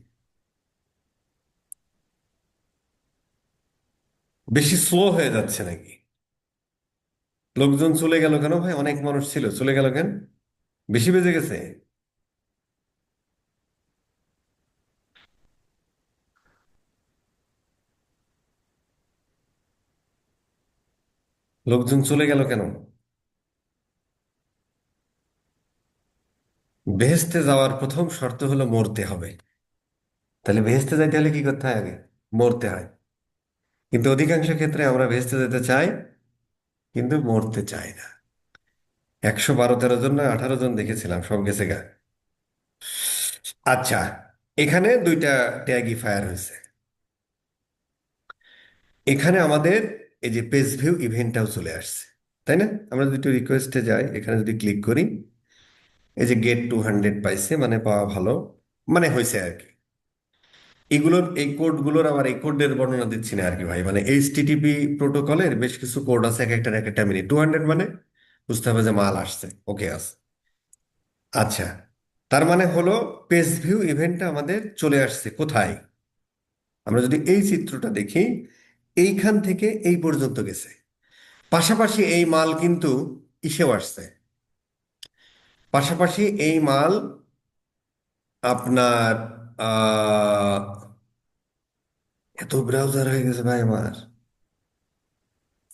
বেশি স্লো হয়ে যাচ্ছে নাকি? লোকজন চলে গেল কেন ভাই? অনেক মানুষ ছিল, চলে গেল কেন? বেশি বেজে গেছে? লোকজন চলে গেল কেন? বেহেশতে যাওয়ার প্রথম শর্ত হলো মরতে হবে। তাহলে বেহেশতে যাইতে হলে কি করতে হয়? আগে মরতে হয়। কিন্তু অধিকাংশ ক্ষেত্রে আমরা বেহেশতে যেতে চাই, কিন্তু মরতে চাই না। 112-13 জন না 18 জন দেখেছিলাম, সব গেছে গা। আচ্ছা, এখানে দুইটা ট্যাগই ফায়ার হয়েছে। এখানে আমাদের এই যে পেজ ভিউ ইভেন্টটাও চলে আসছে, তাই না? আমরা যদি রিকোয়েস্টে যাই, এখানে যদি ক্লিক করি, এই যে গেট 200 পাইছে, মানে পাওয়া ভালো, মানে হয়েছে আর কি। এগুলোর এই কোডগুলোর, আবার এই কোডের বর্ণনা দিচ্ছি না আর কি ভাই, মানে এইচটিটিপি প্রোটোকলের বেশ কিছু কোড আছে, এক একটা মিনিট 200, মানে বুঝতে হবে যে মাল আসছে, ওকে আছে। আচ্ছা, তার মানে হলো পেজ ভিউ ইভেন্টটা আমাদের চলে আসছে কোথায়? আমরা যদি এই চিত্রটা দেখি, এইখান থেকে এই পর্যন্ত গেছে। পাশাপাশি এই মাল কিন্তু ইসেও আসছে। পাশাপাশি এই মাল আপনার আহ এত ব্রাউজার হয়ে গেছে ভাই আমার।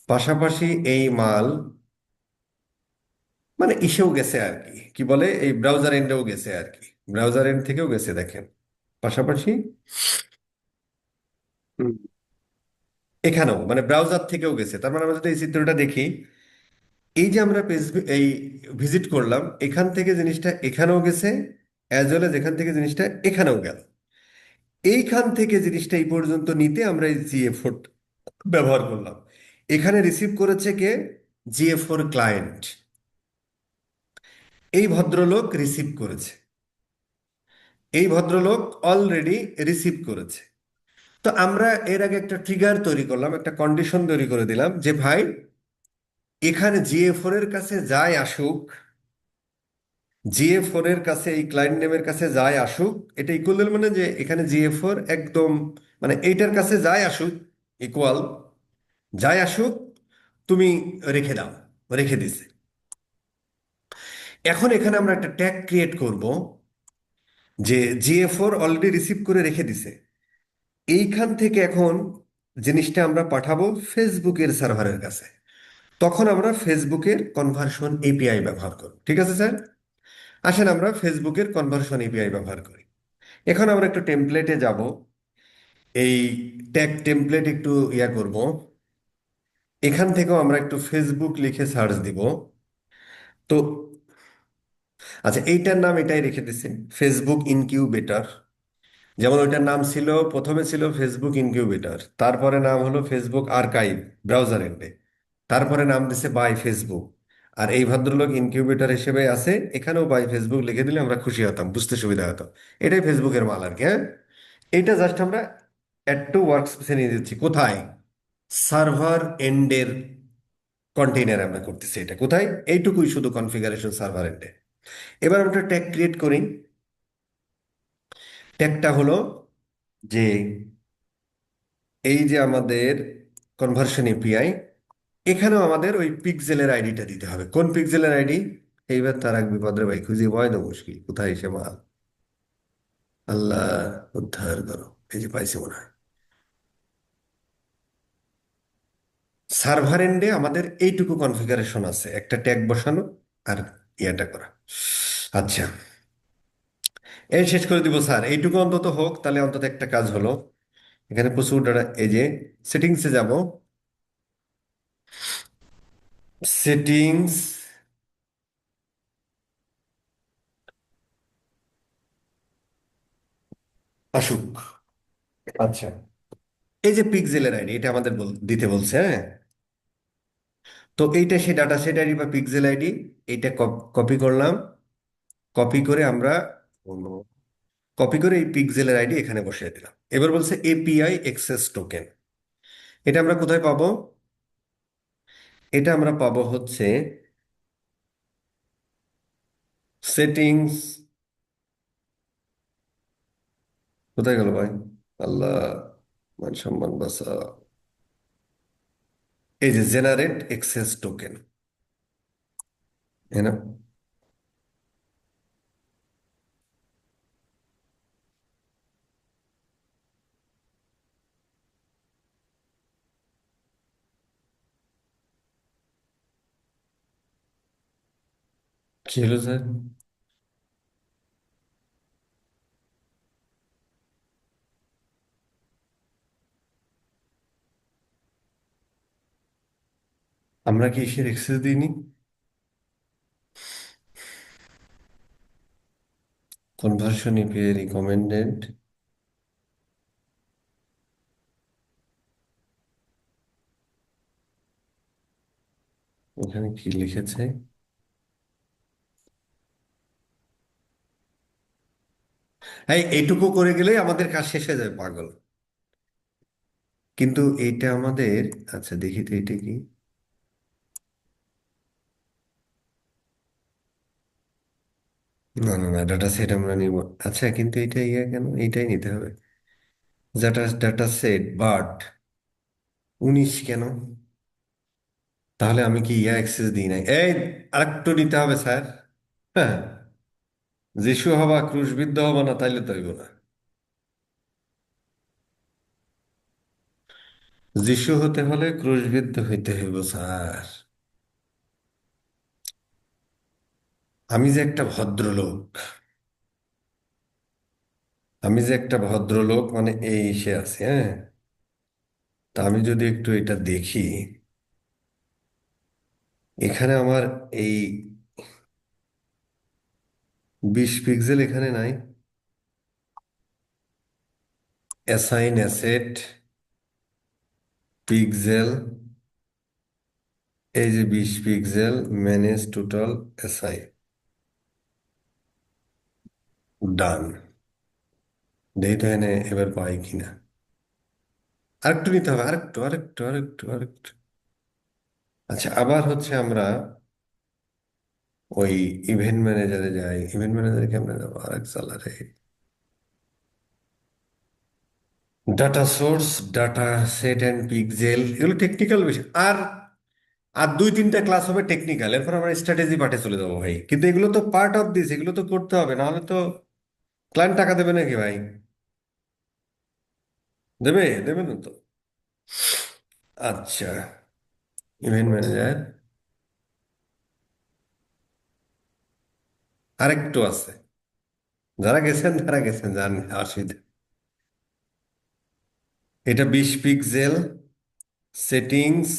পাশাপাশি এই মাল মানে ইসেও গেছে আর কি, কি বলে, এই ব্রাউজার এন্ডেও গেছে আর কি। ব্রাউজার এন্ড থেকেও গেছে, দেখেন। পাশাপাশি হুম, এখানেও মানে ব্রাউজার থেকেও গেছে। তার মানে আমরা যদি এই চিত্রটা দেখি, এই যে আমরা পেজ, এই ভিজিট করলাম, এখান থেকে জিনিসটা এখানেও গেছে, অ্যাজ ওয়েল এজ এখান থেকে জিনিসটা এখানেও গেল। এইখান থেকে জিনিসটা এই পর্যন্ত নিতে আমরা এই জিএ4 ব্যবহার করলাম। এখানে রিসিভ করেছে কে? GA4 ক্লায়েন্ট এই ভদ্রলোক রিসিভ করেছে, এই ভদ্রলোক অলরেডি রিসিভ করেছে। তো আমরা এর আগে একটা ট্রিগার তৈরি করলাম, একটা কন্ডিশন তৈরি করে দিলাম যে ভাই এখানে GA4 এর কাছে যাই আসুক, GA4 এর কাছে এই ক্লায়েন্ট নেমের কাছে যাই আসুক, এটা ইকুয়াল মানে যে এখানে GA4 একদম মানে এইটার কাছে যাই আসুক ইকুয়াল, যাই আসুক তুমি রেখে দাও, রেখে দিছে। এখন এখানে আমরা একটা ট্যাগ ক্রিয়েট করব যে GA4 অলরেডি রিসিভ করে রেখে দিছে, এইখান থেকে এখন জিনিসটা আমরা পাঠাবো ফেসবুকের সার্ভারের কাছে। তখন আমরা ফেসবুকের কনভার্সন এপিআই ব্যবহার করব, ঠিক আছে স্যার? আসেন আমরা ফেসবুকের কনভার্সন এপিআই ব্যবহার করি। এখন আমরা একটু টেমপ্লেটে যাব, এই ট্যাগ টেমপ্লেট একটু করব, এখান থেকেও আমরা একটু ফেসবুক লিখে সার্চ দিব। তো আচ্ছা, এইটার নাম এটাই রেখে দিছে, ফেসবুক ইনকিউবেটর। যেমন ওইটার নাম ছিল, প্রথমে ছিল ফেসবুক ইনকিউবেটর, তারপরে নাম হলো ফেসবুক আর্কাইভ ব্রাউজার এন্ডে, তারপরে নাম দিছে বাই ফেসবুক। আর এই ভদ্রলোক ইনকিউবেটর হিসেবে আছে, এখানেও বাই ফেসবুক লিখে দিলে আমরা খুশি হতাম, বুঝতে সুবিধা হতো। এটাই ফেসবুকের মাল আর কি, হ্যাঁ। এইটা জাস্ট আমরা অ্যাড টু ওয়ার্ক স্পেসে নিয়ে দিচ্ছি, কোথায়? সার্ভার এন্ডের কন্টেইনার আমরা করতেছি, এটা কোথায়? এইটুকুই শুধু কনফিগারেশন সার্ভার এন্ডে। এবার আমরা ট্যাগ ক্রিয়েট করি। ট্যাগটা হলো যে এই যে আমাদের কনভার্সন এপিআই, এখানেও আমাদের ওই পিক্সেলের আইডিটা দিতে হবে। কোন পিক্সেলের আইডি? এইবার তার এক বিপদের ভাই খুঁজে পাওয়াই তো মুশকিল, কোথায় সে মাল? আল্লাহ উদ্ধার করো। এই যে পাইছি মনে হয়, সার্ভার এন্ডে আমাদের এইটুকু কনফিগারেশন আছে, একটা ট্যাগ বসানো আর ইয়াটা করা। আচ্ছা, এই শেষ করে দিব স্যার, এইটুকু অন্তত হোক, তাহলে অন্তত একটা কাজ হলো। এখানে প্রচুর ডাটা, এই যে সেটিংসে যাব, সেটিংস আসুক। আচ্ছা, এই যে পিক্সেলের আইডি, এটা আমাদের দিতে বলছে, হ্যাঁ। তো এইটা সেই ডাটা সেট আইডি বা পিক্সেল আইডি, এইটা কপি করলাম। কপি করে আমরা কপি করে এই পিক্সেলের আইডি এখানে বসিয়ে দিলাম। এবার বলছে এপিআই অ্যাক্সেস টোকেন, এটা আমরা কোথায় পাবো? এটা আমরা পাবো হচ্ছে সেটিংস। কোথায় গেল ভাই? আল্লাহ, মান সম্মান বাঁচা। এই যে জেনারেট অ্যাক্সেস টোকেন, হ্যাঁ না? কি হলো স্যার? আমরা কি এসের অ্যাক্সেস দিইনি? কনভার্সন এপিআই রিকমেন্ডেড, এখানে কি লিখেছে? এই এইটুকু করে গেলেই আমাদের কাজ শেষ হয়ে যাবে পাগল। কিন্তু এইটা আমাদের, আচ্ছা দেখি তো এটা কি। না না না, ডাটা সেট আমরা নিব। আচ্ছা কিন্তু এটা কেন এইটাই নিতে হবে? ডাটা ডাটা সেট বাট 19 কেন? তাহলে আমি কি অ্যাক্সেস দিই নাই? এই আরেকটু নিতে হবে স্যার। হ্যাঁ, যিশু হবা ক্রুশবিদ্ধ হবা না, তাইলে তো হইব না। যিশু হতে হলে ক্রুশবিদ্ধ হইতে হইব স্যার। আমি যে একটা ভদ্রলোক, আমি যে একটা ভদ্রলোক মানে এই সে আছে, হ্যাঁ। তা আমি যদি একটু এটা দেখি, এখানে আমার এই 20 পিক্সেল এখানে নাই। অ্যাসাইন অ্যাসেট পিক্সেল এই যে 20 পিক্সেল, ম্যানেজ টোটাল এসআই, ডান। দেখি তো এনে এবার পাই কিনা। আরেকটু নিতে হবে, আরেকটু। আচ্ছা, আবার হচ্ছে আমরা ওই ইভেন্ট ম্যানেজারে যাই। ইভেন্ট ম্যানেজারে কেমনে যাবো? আরেক সালারে data source, data set and pixel, এগুলো টেকনিক্যাল বিষয়। আর আর 2-3টা ক্লাস হবে টেকনিক্যাল, এরপর আমরা স্ট্র্যাটেজি পার্টে চলে যাবো ভাই। কিন্তু এগুলো তো পার্ট অফ দিস, এগুলো তো করতে হবে, নাহলে তো ক্লায়েন্ট টাকা দেবে নাকি ভাই? দেবে না তো। আচ্ছা, ইভেন্ট ম্যানেজার আরেকটু আছে। যারা গেছেন জান, অসুবিধা। এটা 20 pixel, settings,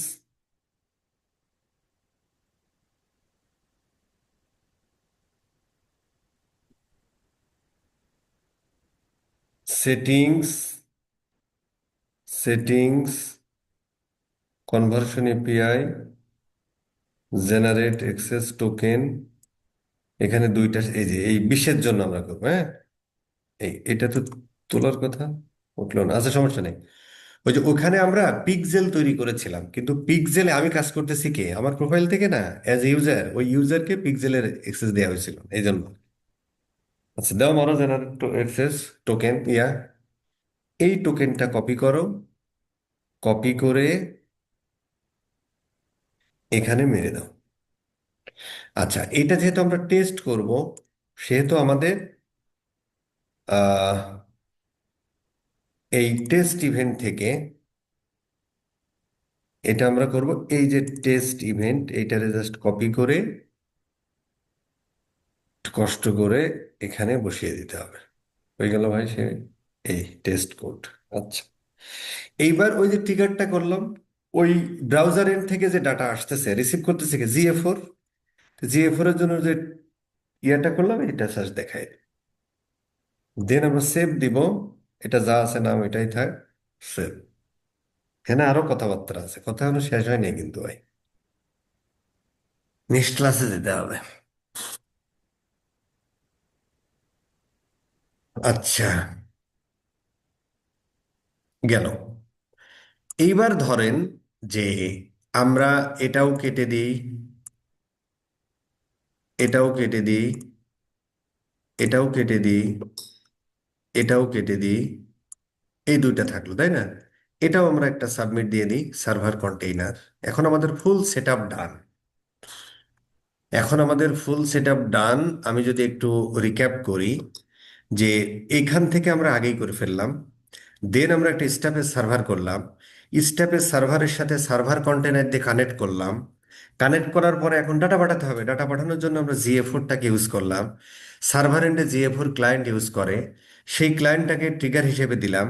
settings, settings, conversion API, generate access token. এখানে দুইটা, এই যে এই 20-এর জন্য আমরা করবো, হ্যাঁ। এটা তো তোলার কথা, উঠলো না। আচ্ছা, সমস্যা নেই। ওই যে ওখানে আমরা পিক্সেল তৈরি করেছিলাম, কিন্তু পিক্সেলে আমি কাজ করতেছি কে? আমার প্রোফাইল থেকে না, অ্যাজ ইউজার। ওই ইউজারকে পিক্সেলের এক্সেস দেওয়া হয়েছিল এই জন্য। আচ্ছা, দাও মারো জেনারেট এক্সেস টোকেন, এই টোকেনটা কপি করো। কপি করে এখানে মেরে দাও। আচ্ছা, এটা যেহেতু আমরা টেস্ট করব, সেহেতু আমাদের আহ, এই টেস্ট ইভেন্ট থেকে এটা আমরা করব। এই যে টেস্ট ইভেন্ট, এইটারে জাস্ট কপি করে একটু কষ্ট করে এখানে বসিয়ে দিতে হবে। হয়ে গেল ভাই সে, এই টেস্ট কোড। আচ্ছা, এইবার ওই যে ট্রিগারটা করলাম, ওই ব্রাউজার এন্ড থেকে যে ডাটা আসতেছে, রিসিভ করতেছে কি? জিএফোর। জিএফোর এর জন্য যে ইয়াটা করলাম, এটা জাস্ট দেখায়। দেন আমরা সেভ দিব। এটা যা আছে নাম এটাই থাক, সেভ। এখানে আরো কথাবার্তা আছে, কথা এখনো শেষ হয়নি কিন্তু ভাই। নেক্সট ক্লাসে যেতে হবে। আচ্ছা, গেল। এইবার ধরেন যে আমরা এটাও কেটে দিই, এটাও কেটে দিই, এটাও কেটে দিই, এটাও কেটে দিই। এই দুইটা থাকলো, তাই না? এটাও আমরা একটা সাবমিট দিয়ে দিই, সার্ভার কন্টেইনার। এখন আমাদের ফুল সেট আপ ডান। এখন আমাদের ফুল সেট আপ ডান। আমি যদি একটু রিক্যাপ করি, যে এখান থেকে আমরা আগেই করে ফেললাম। দেন আমরা একটা স্ট্যাপের সার্ভার করলাম। স্ট্যাপের সার্ভারের সাথে সার্ভার কন্টেনার দিয়ে কানেক্ট করলাম। কানেক্ট করার পরে এখন ডাটা পাঠাতে হবে। ডাটা পাঠানোর জন্য আমরা জিএফোরটাকে ইউজ করলাম। সার্ভার এন্ডে জিএফোর ক্লায়েন্ট ইউজ করে, সেই ক্লায়েন্টটাকে ট্রিগার হিসেবে দিলাম।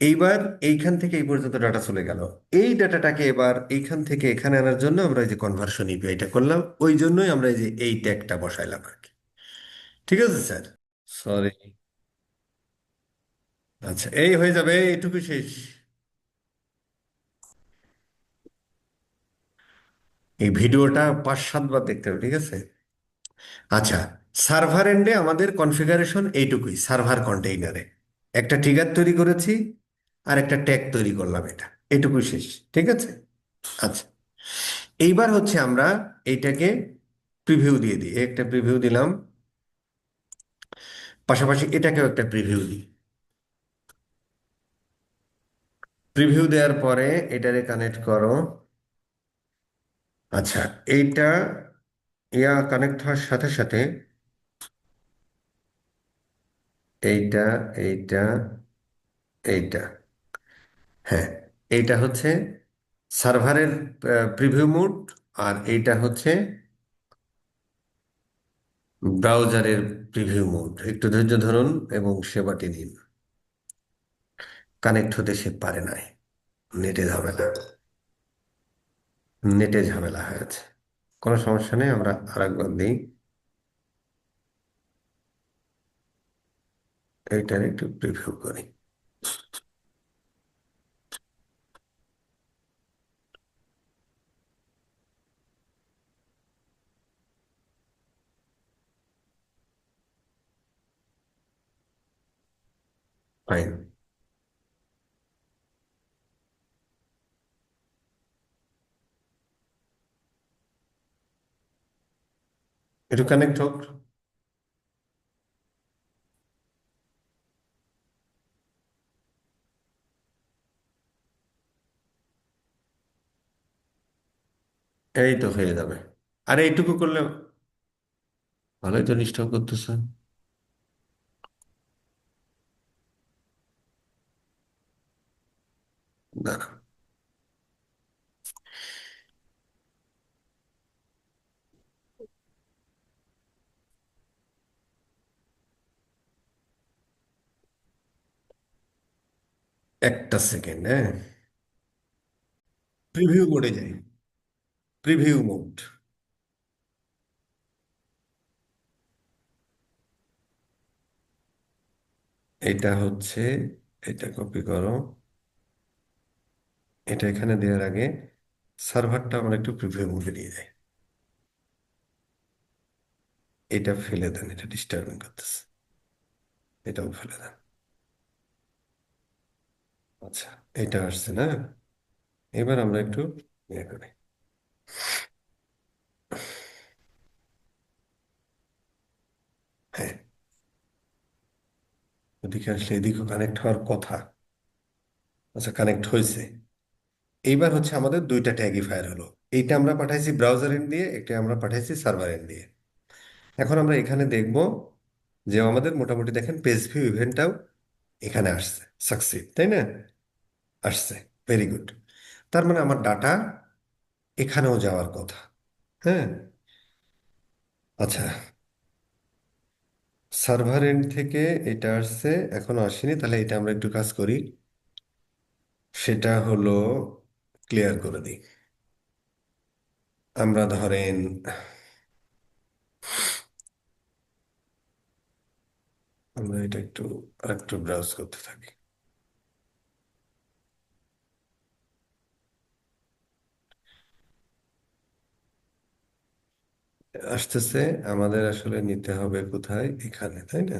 এইবার এইখান থেকে এই পর্যন্ত ডাটা চলে গেল। এই ডাটাটাকে এবার এইখান থেকে এখানে আনার জন্য আমরা এই যে কনভার্সন ইপিআইটা করলাম, ওই জন্যই আমরা এই যে এই ট্যাগটা বসাইলাম আর কি। ঠিক আছে স্যার? সরি। আচ্ছা, এই হয়ে যাবে, এইটুকু শেষ। এই ভিডিওটা 5-7 বার দেখতে হবে, ঠিক আছে? আচ্ছা, সার্ভার এন্ডে আমাদের কনফিগারেশন এইটুকুই। সার্ভার কন্টেইনারে একটা ট্রিগার তৈরি করেছি, আর একটা ট্যাগ তৈরি করলাম, এটা এইটুকুই শেষ। ঠিক আছে। আচ্ছা, এইবার হচ্ছে আমরা এইটাকে প্রিভিউ দিয়ে দিই। একটা প্রিভিউ দিলাম, পাশাপাশি এটাকেও একটা প্রিভিউ দিই। প্রিভিউ দেওয়ার পরে এটারে কানেক্ট করো। আচ্ছা, এইটা কানেক্ট হওয়ার সাথে সাথে এইটা, এইটা, এইটা, হ্যাঁ, এইটা হচ্ছে সার্ভারের প্রিভিউ মোড। আর এইটা হচ্ছে ব্রাউজারের প্রিভিউ মোড। একটু ধৈর্য ধরুন এবং সেবাটি নিন। কানেক্ট হতে সে পারে নাই, নেটে ঝামেলা, নেটে ঝামেলা হয়েছে। কোনো সমস্যা নেই, আমরা আরেকবার দিই। এইটার একটু প্রিভিউ করি। ফাইন। একটু কানেক্ট হোক। এই তো হয়ে যাবে। আর এইটুকু করলে ভালোই তো ডিস্টার্ব করতেছে। না না, একটা সেকেন্ড, হ্যাঁ। প্রিভিউ মোডে যাই। Preview mode. এটা হচ্ছে, এটা কপি করো, এটা এখানে দেওয়ার আগে সার্ভারটা আমরা একটু প্রিভিউ মোডে নিয়ে যাই। এটা ফেলে দেন, এটা ডিস্টার্বিং করতেছে। এটাও ফেলে দেন। আচ্ছা, এটা আসছে না? এবার আমরা একটু ইয়ে করি। হ্যাঁ, ওদিকে আসলে এদিকেও কানেক্ট হওয়ার কথা। আচ্ছা, কানেক্ট হয়েছে। এইবার হচ্ছে আমাদের দুইটা ট্যাগিফায়ার হলো। এইটা আমরা পাঠাইছি ব্রাউজার এন্ড দিয়ে, একটা আমরা পাঠাইছি সার্ভার এন্ড দিয়ে। এখন আমরা এখানে দেখব যে আমাদের মোটামুটি দেখেন পেজ ভিউ ইভেন্টটাও এখানে আসছে, সাকসিড, তাই না? আসছে। Very good. তার মানে আমার ডাটা এখানেও যাওয়ার কথা। হ্যাঁ। আচ্ছা, সার্ভার এন্ড থেকে এটা আসছে, এখনো আসেনি, তাহলে এটা আমরা একটু কাজ করি। সেটা হলো ক্লিয়ার করে দিই। আমরা ধরেন আমরা এটা একটু আরেকটু ব্রাউজ করতে থাকি। আসতেছে। আমাদের আসলে নিতে হবে কোথায়, এখানে, তাই না?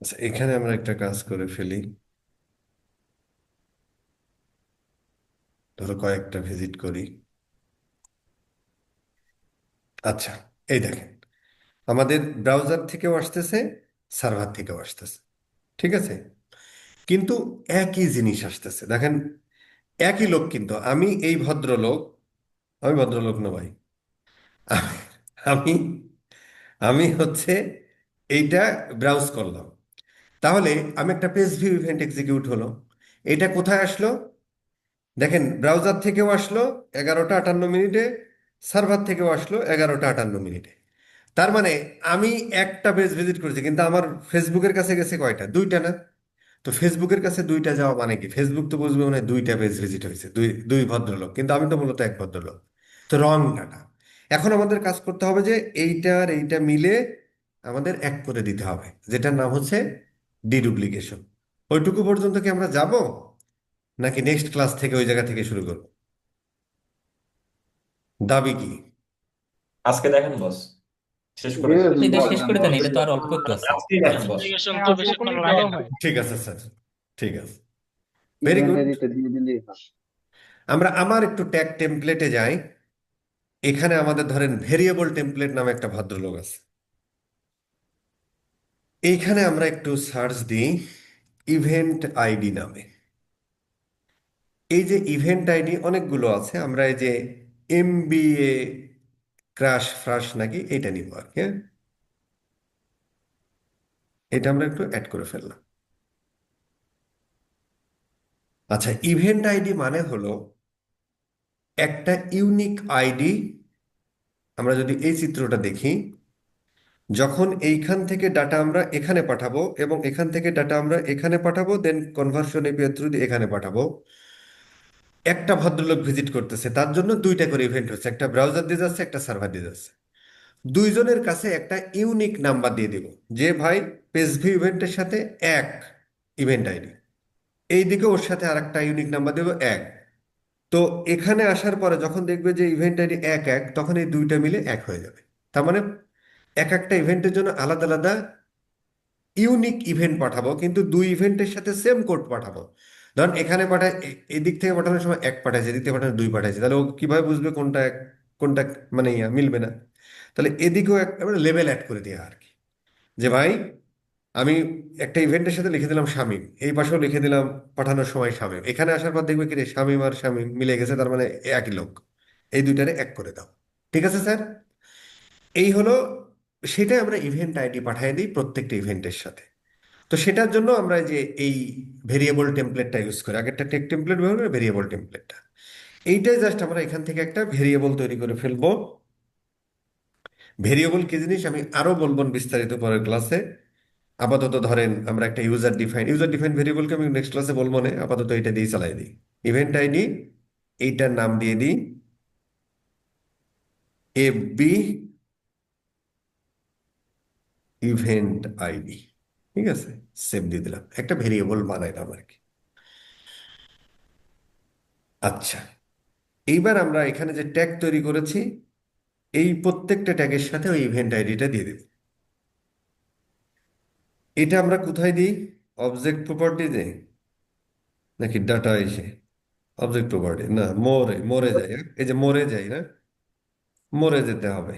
আচ্ছা, এখানে আমরা একটা কাজ করে ফেলি। ধরো কয়েকটা ভিজিট করি। আচ্ছা, এই দেখেন, আমাদের ব্রাউজার থেকেও আসতেছে, সার্ভার থেকেও আসতেছে। ঠিক আছে। কিন্তু একই জিনিস আসতেছে, দেখেন। একই লোক, কিন্তু আমি এই ভদ্রলোক, আমি ভদ্রলোক না ভাই। আমি আমি হচ্ছে এইটা ব্রাউজ করলাম। তাহলে আমি একটা পেজ ভিউ ইভেন্ট এক্সিকিউট হলো। এটা কোথায় আসলো? দেখেন, ব্রাউজার থেকেও আসলো 11টা 58 মিনিটে, সার্ভার থেকেও আসলো 11টা 58 মিনিটে। তার মানে আমি একটা পেজ ভিজিট করেছি, কিন্তু আমার ফেসবুকের কাছে গেছে কয়টা? দুইটা না? তো ফেসবুকের কাছে দুইটা যাওয়া মানে কি? ফেসবুক তো বুঝবে মানে দুইটা পেজ ভিজিট হয়েছে, দুই দুই ভদ্রলোক, কিন্তু আমি তো মূলত এক ভদ্রলোক। তো রং ডাটা। এখন আমাদের কাজ করতে হবে যে এইটা আর এইটা মিলে আমাদের এক করে দিতে হবে, যেটার নাম হচ্ছে ডিডুপ্লিকেশন। ওইটুকু পর্যন্ত কি আমরা যাব, নাকি নেক্সট ক্লাস থেকে ওই জায়গা থেকে শুরু করব? দাবি কি? আজকে দেখেন বস, শেষ করে দেন। ইয়েস এটা বস। শেষ করে দেন, এটা তো আর অল্প একটু আছে। আজকেই দেখেন বস। অ্যাপ্লিকেশন তো বেশিক্ষণ ভালো হয়। ঠিক আছে স্যার। ঠিক আছে। Very event good. এডিটে দিয়ে দিলেই হয়। আমরা আমার একটু ট্যাগ টেমপ্লেটে যাই। এখানে আমাদের ধরেন ভেরিয়েবল টেমপ্লেট নামে একটা ভদ্রলোক আছে। এইখানে আমরা একটু সার্চ দিই ইভেন্ট আইডি নামে। এই যে ইভেন্ট আইডি অনেকগুলো আছে, আমরা এই যে এমবিএ ক্রাশ ফ্রাশ নাকি এটা নিব আর কি, হ্যাঁ? এটা আমরা একটু অ্যাড করে ফেললাম। আচ্ছা, ইভেন্ট আইডি মানে হলো একটা ইউনিক আইডি। আমরা যদি এই চিত্রটা দেখি, যখন এইখান থেকে ডাটা আমরা এখানে পাঠাবো এবং এখান থেকে ডাটা আমরা এখানে পাঠাবো, দেন কনভার্সন এপিআই থ্রু দিয়ে এখানে পাঠাবো, একটা ভদ্রলোক ভিজিট করতেছে, তার জন্য দুইটা করে ইভেন্ট হচ্ছে, একটা ব্রাউজার দিয়ে যাচ্ছে, একটা সার্ভার দিয়ে যাচ্ছে। দুইজনের কাছে একটা ইউনিক নাম্বার দিয়ে দিব, যে ভাই পেজ ভিউ ইভেন্টের সাথে এক ইভেন্ট আইডি, এইদিকে ওর সাথে আর একটা ইউনিক নাম্বার দেবো এক। তো এখানে আসার পরে যখন দেখবে যে ইভেন্ট আইডি এক এক, তখন এই দুইটা মিলে এক হয়ে যাবে। তার মানে এক একটা ইভেন্টের জন্য আলাদা আলাদা ইউনিক ইভেন্ট পাঠাবো, কিন্তু দুই ইভেন্টের সাথে সেম কোড পাঠাবো। ধরুন এখানে পাঠায়, এদিক থেকে পাঠানোর সময় এক পাঠাইছে, এদিক থেকে পাঠানো দুই পাঠাইছে, তাহলে ও কিভাবে বুঝবে কোনটা এক কোনটা, মানে মিলবে না। তাহলে এদিকেও একটা লেভেল অ্যাড করে দেওয়া আর কি, যে ভাই আমি একটা ইভেন্টের সাথে লিখে দিলাম শামীম, এই পাশেও লিখে দিলাম পাঠানোর সময় শামীম, এখানে আসার পর দেখবে কি রে শামীম আর শামীম মিলে গেছে, তার মানে একই লোক, এই দুইটারে এক করে দাও। ঠিক আছে স্যার, এই হলো, সেটাই আমরা ইভেন্ট আইডি পাঠিয়ে দিই প্রত্যেকটা ইভেন্টের সাথে। তো সেটার জন্য আমরা যে এই ভেরিয়েবল টেমপ্লেটটা ইউজ করি, আগেরটা টেক টেমপ্লেট ব্যবহার করে ভেরিয়েবল টেমপ্লেটটা, এইটাই জাস্ট আমরা এখান থেকে একটা ভেরিয়েবল তৈরি করে ফেলবো। ভেরিয়েবল কি জিনিস আমি আরো বলবো বিস্তারিত পরের ক্লাসে। আপাতত ধরেন আমরা একটা ইউজার ডিফাইন ভেরিয়েবলকে আমি নেক্সট ক্লাসে বলবো না, আপাতত এটা দিয়ে চালাই দিই। ইভেন্ট আইডি, এইটার নাম দিয়ে দিই এফ বি ইভেন্ট আইডি। ঠিক আছে, সেভ দিয়ে দিলাম, একটা ভেরিয়েবল বানাইলাম আর কি। আচ্ছা, এইবার আমরা এখানে যে ট্যাগ তৈরি করেছি, এই প্রত্যেকটা ট্যাগের সাথে ওই ইভেন্ট আইডিটা দিয়ে দেব। এটা আমরা কোথায় দিই? অবজেক্ট প্রপার্টিতে নাকি ডাটা এসে? অবজেক্ট প্রপার্টি না, মোরে মোরে যাই, হ্যাঁ? এই যে মোরে যাই না, মোরে যেতে হবে।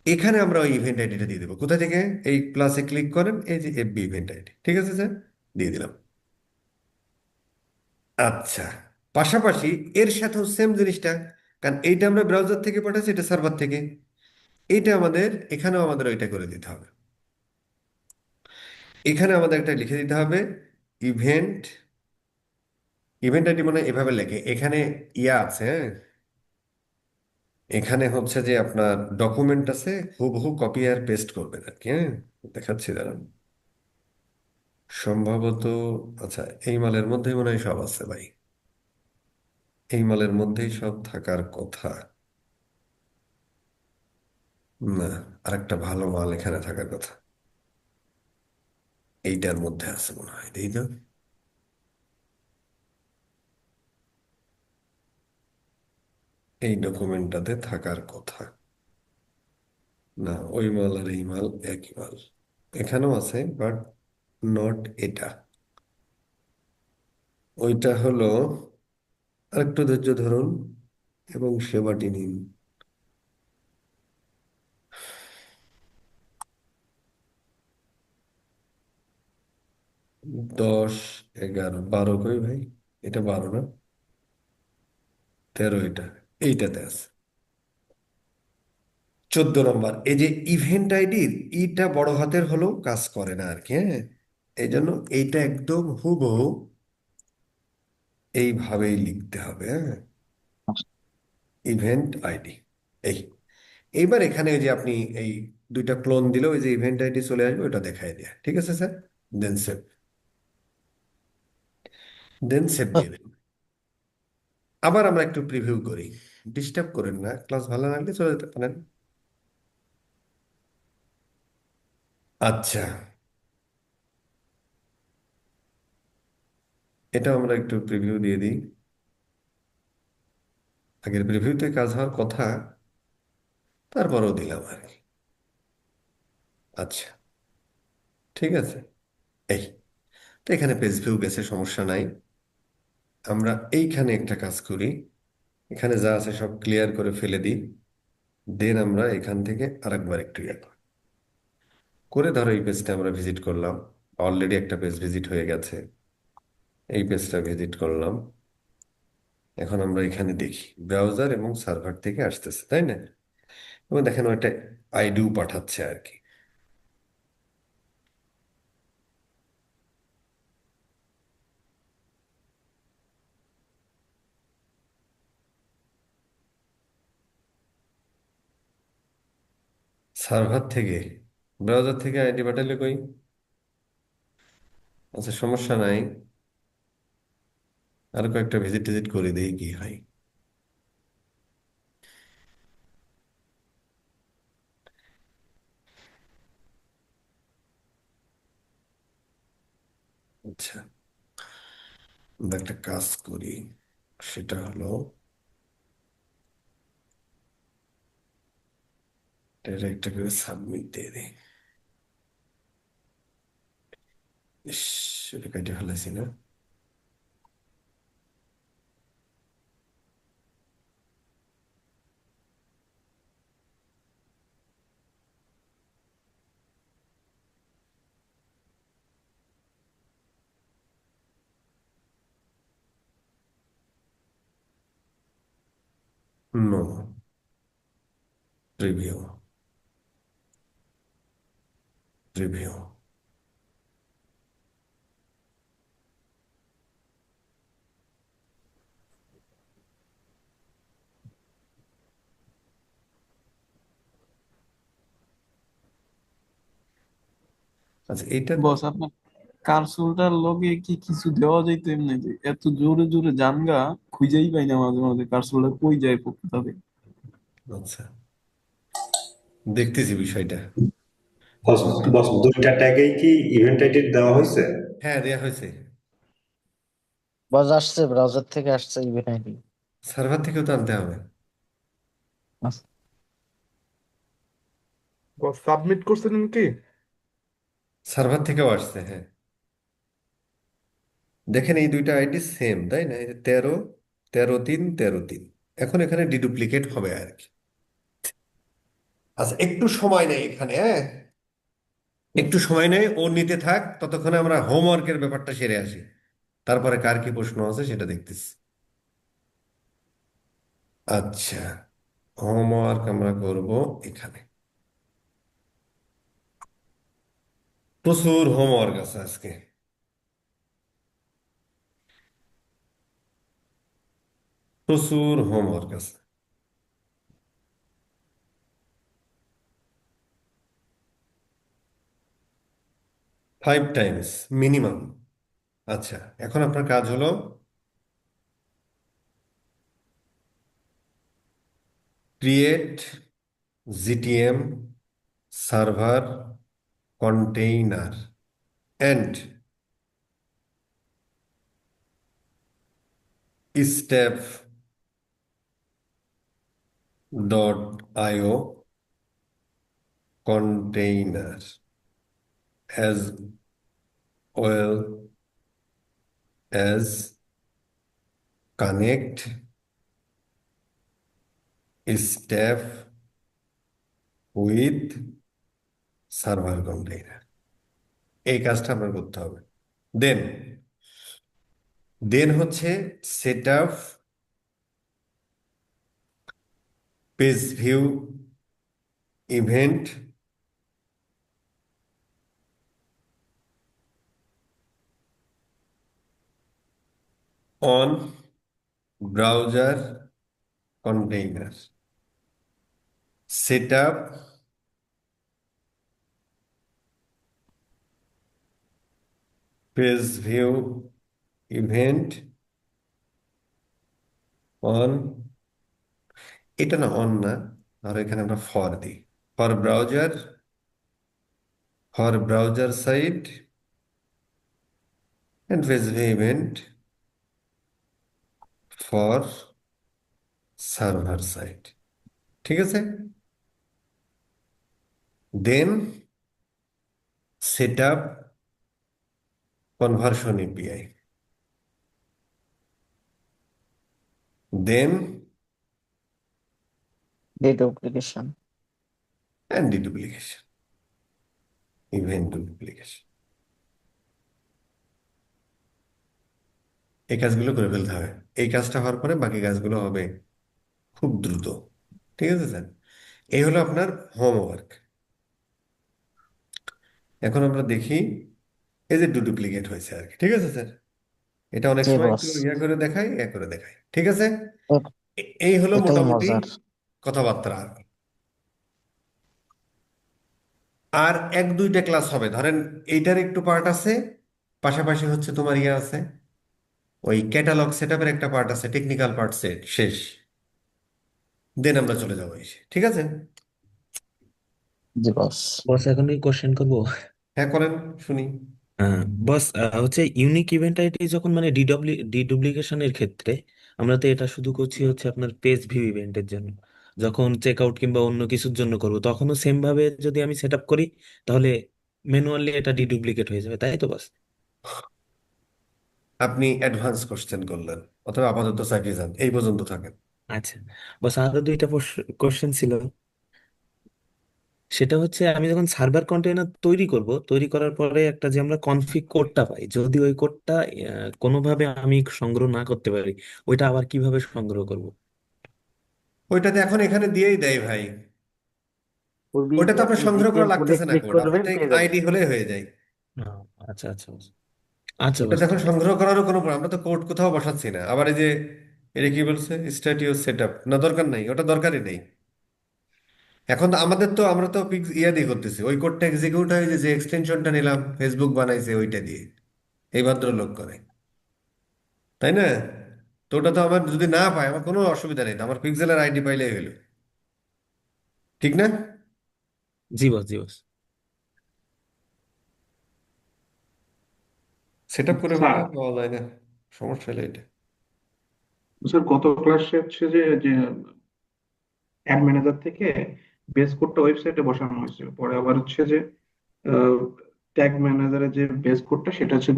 এখানে আমরা ওই ইভেন্ট আইডিটা দিয়ে দেবো। কোথা থেকে? এই প্লাসে ক্লিক করেন, এই যে এফবি ইভেন্ট আইডি, ঠিক আছে স্যার, দিয়ে দিলাম। আচ্ছা, পাশাপাশি এর সাথেও সেম জিনিসটা, কারণ এইটা আমরা ব্রাউজার থেকে পাঠাচ্ছি, এটা সার্ভার থেকে, এইটা আমাদের এখানেও আমাদের ওইটা করে দিতে হবে। এখানে আমাদের একটা লিখে দিতে হবে ইভেন্ট, ইভেন্ট আইডি মানে এভাবে লেখে, এখানে ইয়া আছে, হ্যাঁ, এখানে হচ্ছে যে আপনার ডকুমেন্ট আছে, হুবহু কপি আর পেস্ট করবেন আর কি, হ্যাঁ, দেখাচ্ছি দাঁড়ান। সম্ভবত, আচ্ছা, এই মালের মধ্যেই মনে হয় সব আছে ভাই, এই মালের মধ্যেই সব থাকার কথা। না, আরেকটা ভালো মাল এখানে থাকার কথা, এইটার মধ্যে আছে মনে হয়, এই তো, এই ডকুমেন্টটাতে থাকার কথা। না, ওই মাল আর এই মাল একই মাল, এখানেও আছে বাট নট এটা। ওইটা হলো, আরেকটু ধৈর্য ধরুন এবং সেবাটি নিন। 10, 11, 12 কই ভাই? এটা 12 না, 13 এটা, এইটাতে আছে। 14 নম্বর, এই যে ইভেন্ট আইডির ইটা বড় হাতের হলেও কাজ করে না আর কি, হ্যাঁ, এই জন্য এইটা একদম হুবহু এইভাবেই লিখতে হবে, হ্যাঁ, ইভেন্ট আইডি। এই, এইবার এখানে ওই যে আপনি এই দুইটা ক্লোন দিলে ওই যে ইভেন্ট আইডি চলে আসবে, ওটা দেখাই দেয়া, ঠিক আছে স্যার, দেন সেভ, দেন সেভ দিয়ে দেন। আবার আমরা একটু প্রিভিউ করি, ডিস্টার্ব করেন না, ক্লাস ভালো লাগলে চলে যেতে পারেন। আচ্ছা, এটা আমরা একটু প্রিভিউ দিয়ে দিই, আগের প্রিভিউতে কাজ হওয়ার কথা, তারপরেও দিলাম আর কি। আচ্ছা, ঠিক আছে, এই, তো এখানে পেজ ভিউ গেছে, সমস্যা নাই। আমরা এইখানে একটা কাজ করি, এখানে যা আছে সব ক্লিয়ার করে ফেলে দিই, দেন আমরা এখান থেকে আরেকবার একটু ইয়ে করি। করে ধরো এই পেজটা আমরা ভিজিট করলাম, অলরেডি একটা পেজ ভিজিট হয়ে গেছে, এই পেজটা ভিজিট করলাম। এখন আমরা এখানে দেখি ব্রাউজার এবং সার্ভার থেকে আসতেছে, তাই না? এবং দেখেন ওইটা আইডিও পাঠাচ্ছে আর কি। সার্ভার থেকে ব্রাউজার থেকে আইডি পাঠালে কই? আচ্ছা, সমস্যা নাই, আর কয়েকটা ভিজিট টিজিট করে দিই, কি হয়। আচ্ছা, আমরা একটা কাজ করি, সেটা হলো এটা একটা করে সাবমিট দিয়ে দিই। ইস, এটা কেটে ফেলেছি না? No, preview, preview. আচ্ছা, এইটা বস আপনার কার্সুলটার লগে কি কিছু দেওয়া যাইতো এমনিতে? এত জোরে জোরে জানগা খুঁজেই পাই না মাঝে মাঝে কার্সুলটা কই যায় প্রকৃততে। আচ্ছা, দেখতেছি বিষয়টা। বস বস দুইটা ট্যাগেই কি ইভেন্ট আইডি দেওয়া হয়েছে? হ্যাঁ, দেয়া হয়েছে। বস আসছে, ব্রাউজার থেকে আসছে ইভেন্ট আইডি। সার্ভার থেকেও তো আনতে হবে। বস সাবমিট করছিলেন কি? সার্ভার থেকেও আসছে, হ্যাঁ। দেখেন এই দুইটা আইডি সেম, তাই না? এই যে 13, 13, 13, 13। এখন এখানে ডিডুপ্লিকেট হবে আর কি। আচ্ছা, একটু সময় নেই এখানে, হ্যাঁ, একটু সময় নেই, ও নিতে থাক, ততক্ষণে আমরা হোমওয়ার্কের ব্যাপারটা সেরে আসি। তারপরে কার কি প্রশ্ন আছে সেটা দেখতেছি। আচ্ছা, হোমওয়ার্ক আমরা করব এখানে। প্রচুর হোমওয়ার্ক আছে আজকে, প্রচুর হোমওয়ার্ক আছে। 5 টাইমস মিনিমাম। আচ্ছা, এখন আপনার কাজ হলো create GTM server container and stape dot io container as well as connect step with server container। এই কাজটা আপনার করতে হবে। দেন দেন হচ্ছে set up page view event on browser container. Set up page view event on, এটা না on না, আর এখানে আমরা ফর দিই। For browser site and Vesve event for server side। ঠিক আছে? Then set up conversion API. Then deduplication. And deduplication, event duplication. এই কাজগুলো করে ফেলতে হবে। এই কাজটা হওয়ার পরে বাকি কাজগুলো হবে খুব দ্রুত। ঠিক আছে স্যার? এই হলো আপনার হোমওয়ার্ক। এখন আমরা দেখি, এই যে ডুপ্লিকেট হয়েছে আর কি। ঠিক আছে স্যার? এটা অনেক জি সময় বস, একটু ইয়া করে দেখাই, ইয়া করে দেখাই। ঠিক আছে? এই হলো এটাই মোটামুটি মজার। কথাবার্তা। আর 1-2টা ক্লাস হবে, ধরেন এইটার একটু পার্ট আছে, পাশাপাশি হচ্ছে তোমার ইয়ে আছে, ওই ক্যাটালগ সেট আপের একটা পার্ট আছে, টেকনিক্যাল পার্ট সেট শেষ। দেন আমরা চলে যাবো এসে। ঠিক আছে? জি বস। বস এখন কি কোশ্চেন করবো? হ্যাঁ, করেন, শুনি। বস, হচ্ছে ইউনিক ইভেন্ট আইডি যখন মানে ডিডুপ্লিকেশনের ক্ষেত্রে আমরা তো এটা শুধু করছি হচ্ছে আপনার পেজ ভিউ ইভেন্টের জন্য। যখন চেক আউট কিংবা অন্য কিছুর জন্য করব তখনও সেম ভাবে যদি আমি সেট আপ করি, তাহলে ম্যানুয়ালি এটা ডিডুপ্লিকেট হয়ে যাবে, তাই তো বস? আপনি অ্যাডভান্স কোশ্চেন করলেন, অথবা আপাতত চাকরি যান, এই পর্যন্ত থাকেন। আচ্ছা বস, আরো দুইটা কোশ্চেন ছিল। সেটা হচ্ছে আমি যখন সার্ভার কন্টেইনার তৈরি করব, তৈরি করার পরে একটা যে আমরা কনফিগ কোডটা পাই, যদি ওই কোডটা কোনোভাবে আমি সংগ্রহ না করতে পারি, ওইটা আবার কিভাবে সংগ্রহ করব? ওইটাতে এখন এখানে দিয়েই দেয় ভাই। পূর্বে ওটা তো আপনার আপনি সংগ্রহ করা জিপিএল কোডে লাগতেছে না, ক্লিক কোড করবেন, আপনার পেয়ে যাবেন। আইডি হলেই হয়ে যায়। আহ, আচ্ছা আচ্ছা বস। আচ্ছা বস, ওটাতে এখন ঠিক আছে। সংগ্রহ করারও কোনো আমরা তো কোড কোথাও বসাচ্ছি না। আবার এই যে এটা কি বলছে, স্ট্যাটিউ সেট আপ, না দরকার নাই, ওটা দরকারই নেই। এখন তো আমাদের তো আমরা তো ইয়া দিয়ে করতেছি, ওই কোডটা এক্সিকিউট হয় যে এক্সটেনশনটা নিলাম, ফেসবুক বানাইছে ওইটা দিয়ে, এই ভদ্রলোক করে, তাই না? তো ওটা তো আমার যদি না পায় আমার কোনো অসুবিধা নেই তো, আমার পিক্সেলের আইডি পাইলেই হলো, ঠিক না? জি বস, জি বস। সেট আপ করে স্যার ফেলা পাওয়া যায় না, সমস্যা হলো এটা। স্যার গত ক্লাসে হচ্ছে যে যে অ্যাড ম্যানেজার থেকে বেস কোডটা ওয়েবসাইটে বসানো হয়েছিল, পরে আবার হচ্ছে যে ট্যাগ ম্যানেজারের যে বেস কোডটা সেটা হচ্ছে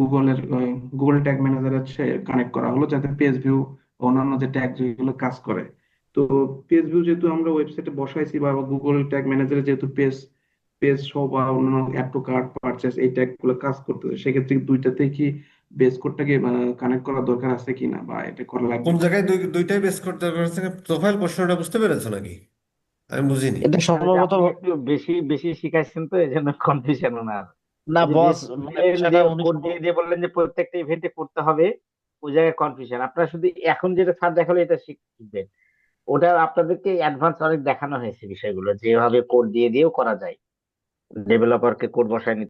গুগল ট্যাগ ম্যানেজার হচ্ছে কানেক্ট করা হলো, যাতে পেজ ভিউ অন্যান্য যে ট্যাগ যেগুলো কাজ করে। তো পেজ ভিউ যেহেতু আমরা ওয়েবসাইটে বসাইছি, বা গুগল ট্যাগ ম্যানেজারে যেহেতু পেজ পেজ শো বা অন্যান্য অ্যাড টু কার্ট পারচেস এই ট্যাগ গুলো কাজ করতেছে, সেক্ষেত্রে দুইটাতেই কি বেস কোডটাকে কানেক্ট করার দরকার আছে কিনা, বা এটা করা লাগবে কোন কিনা? জায়গায় দুইটাই বেস করতে পারছে? প্রোফাইল প্রশ্নটা বুঝতে পেরেছো নাকি? আমি বুঝিনি। এটা আর যে সম্ভবত আপনি একটু বেশি বেশি শিখাইছেন তো, এই জন্য কনফিউশন ওনার। না ওই যে বস, মানে দিলেন যে বিষয়টা উনি কোড দিয়ে দিয়ে বললেন যে প্রত্যেকটা ইভেন্টে করতে হবে, ওই জায়গায় কনফিউশন। আপনারা শুধু এখন যেটা স্যার দেখালো এটা শিখবেন, ওটা আপনাদেরকে অ্যাডভান্স অনেক দেখানো হয়েছে বিষয়গুলো, যেভাবে কোড দিয়ে দিয়েও করা যায়, ডেভেলপারকে কোড বসায় নিতে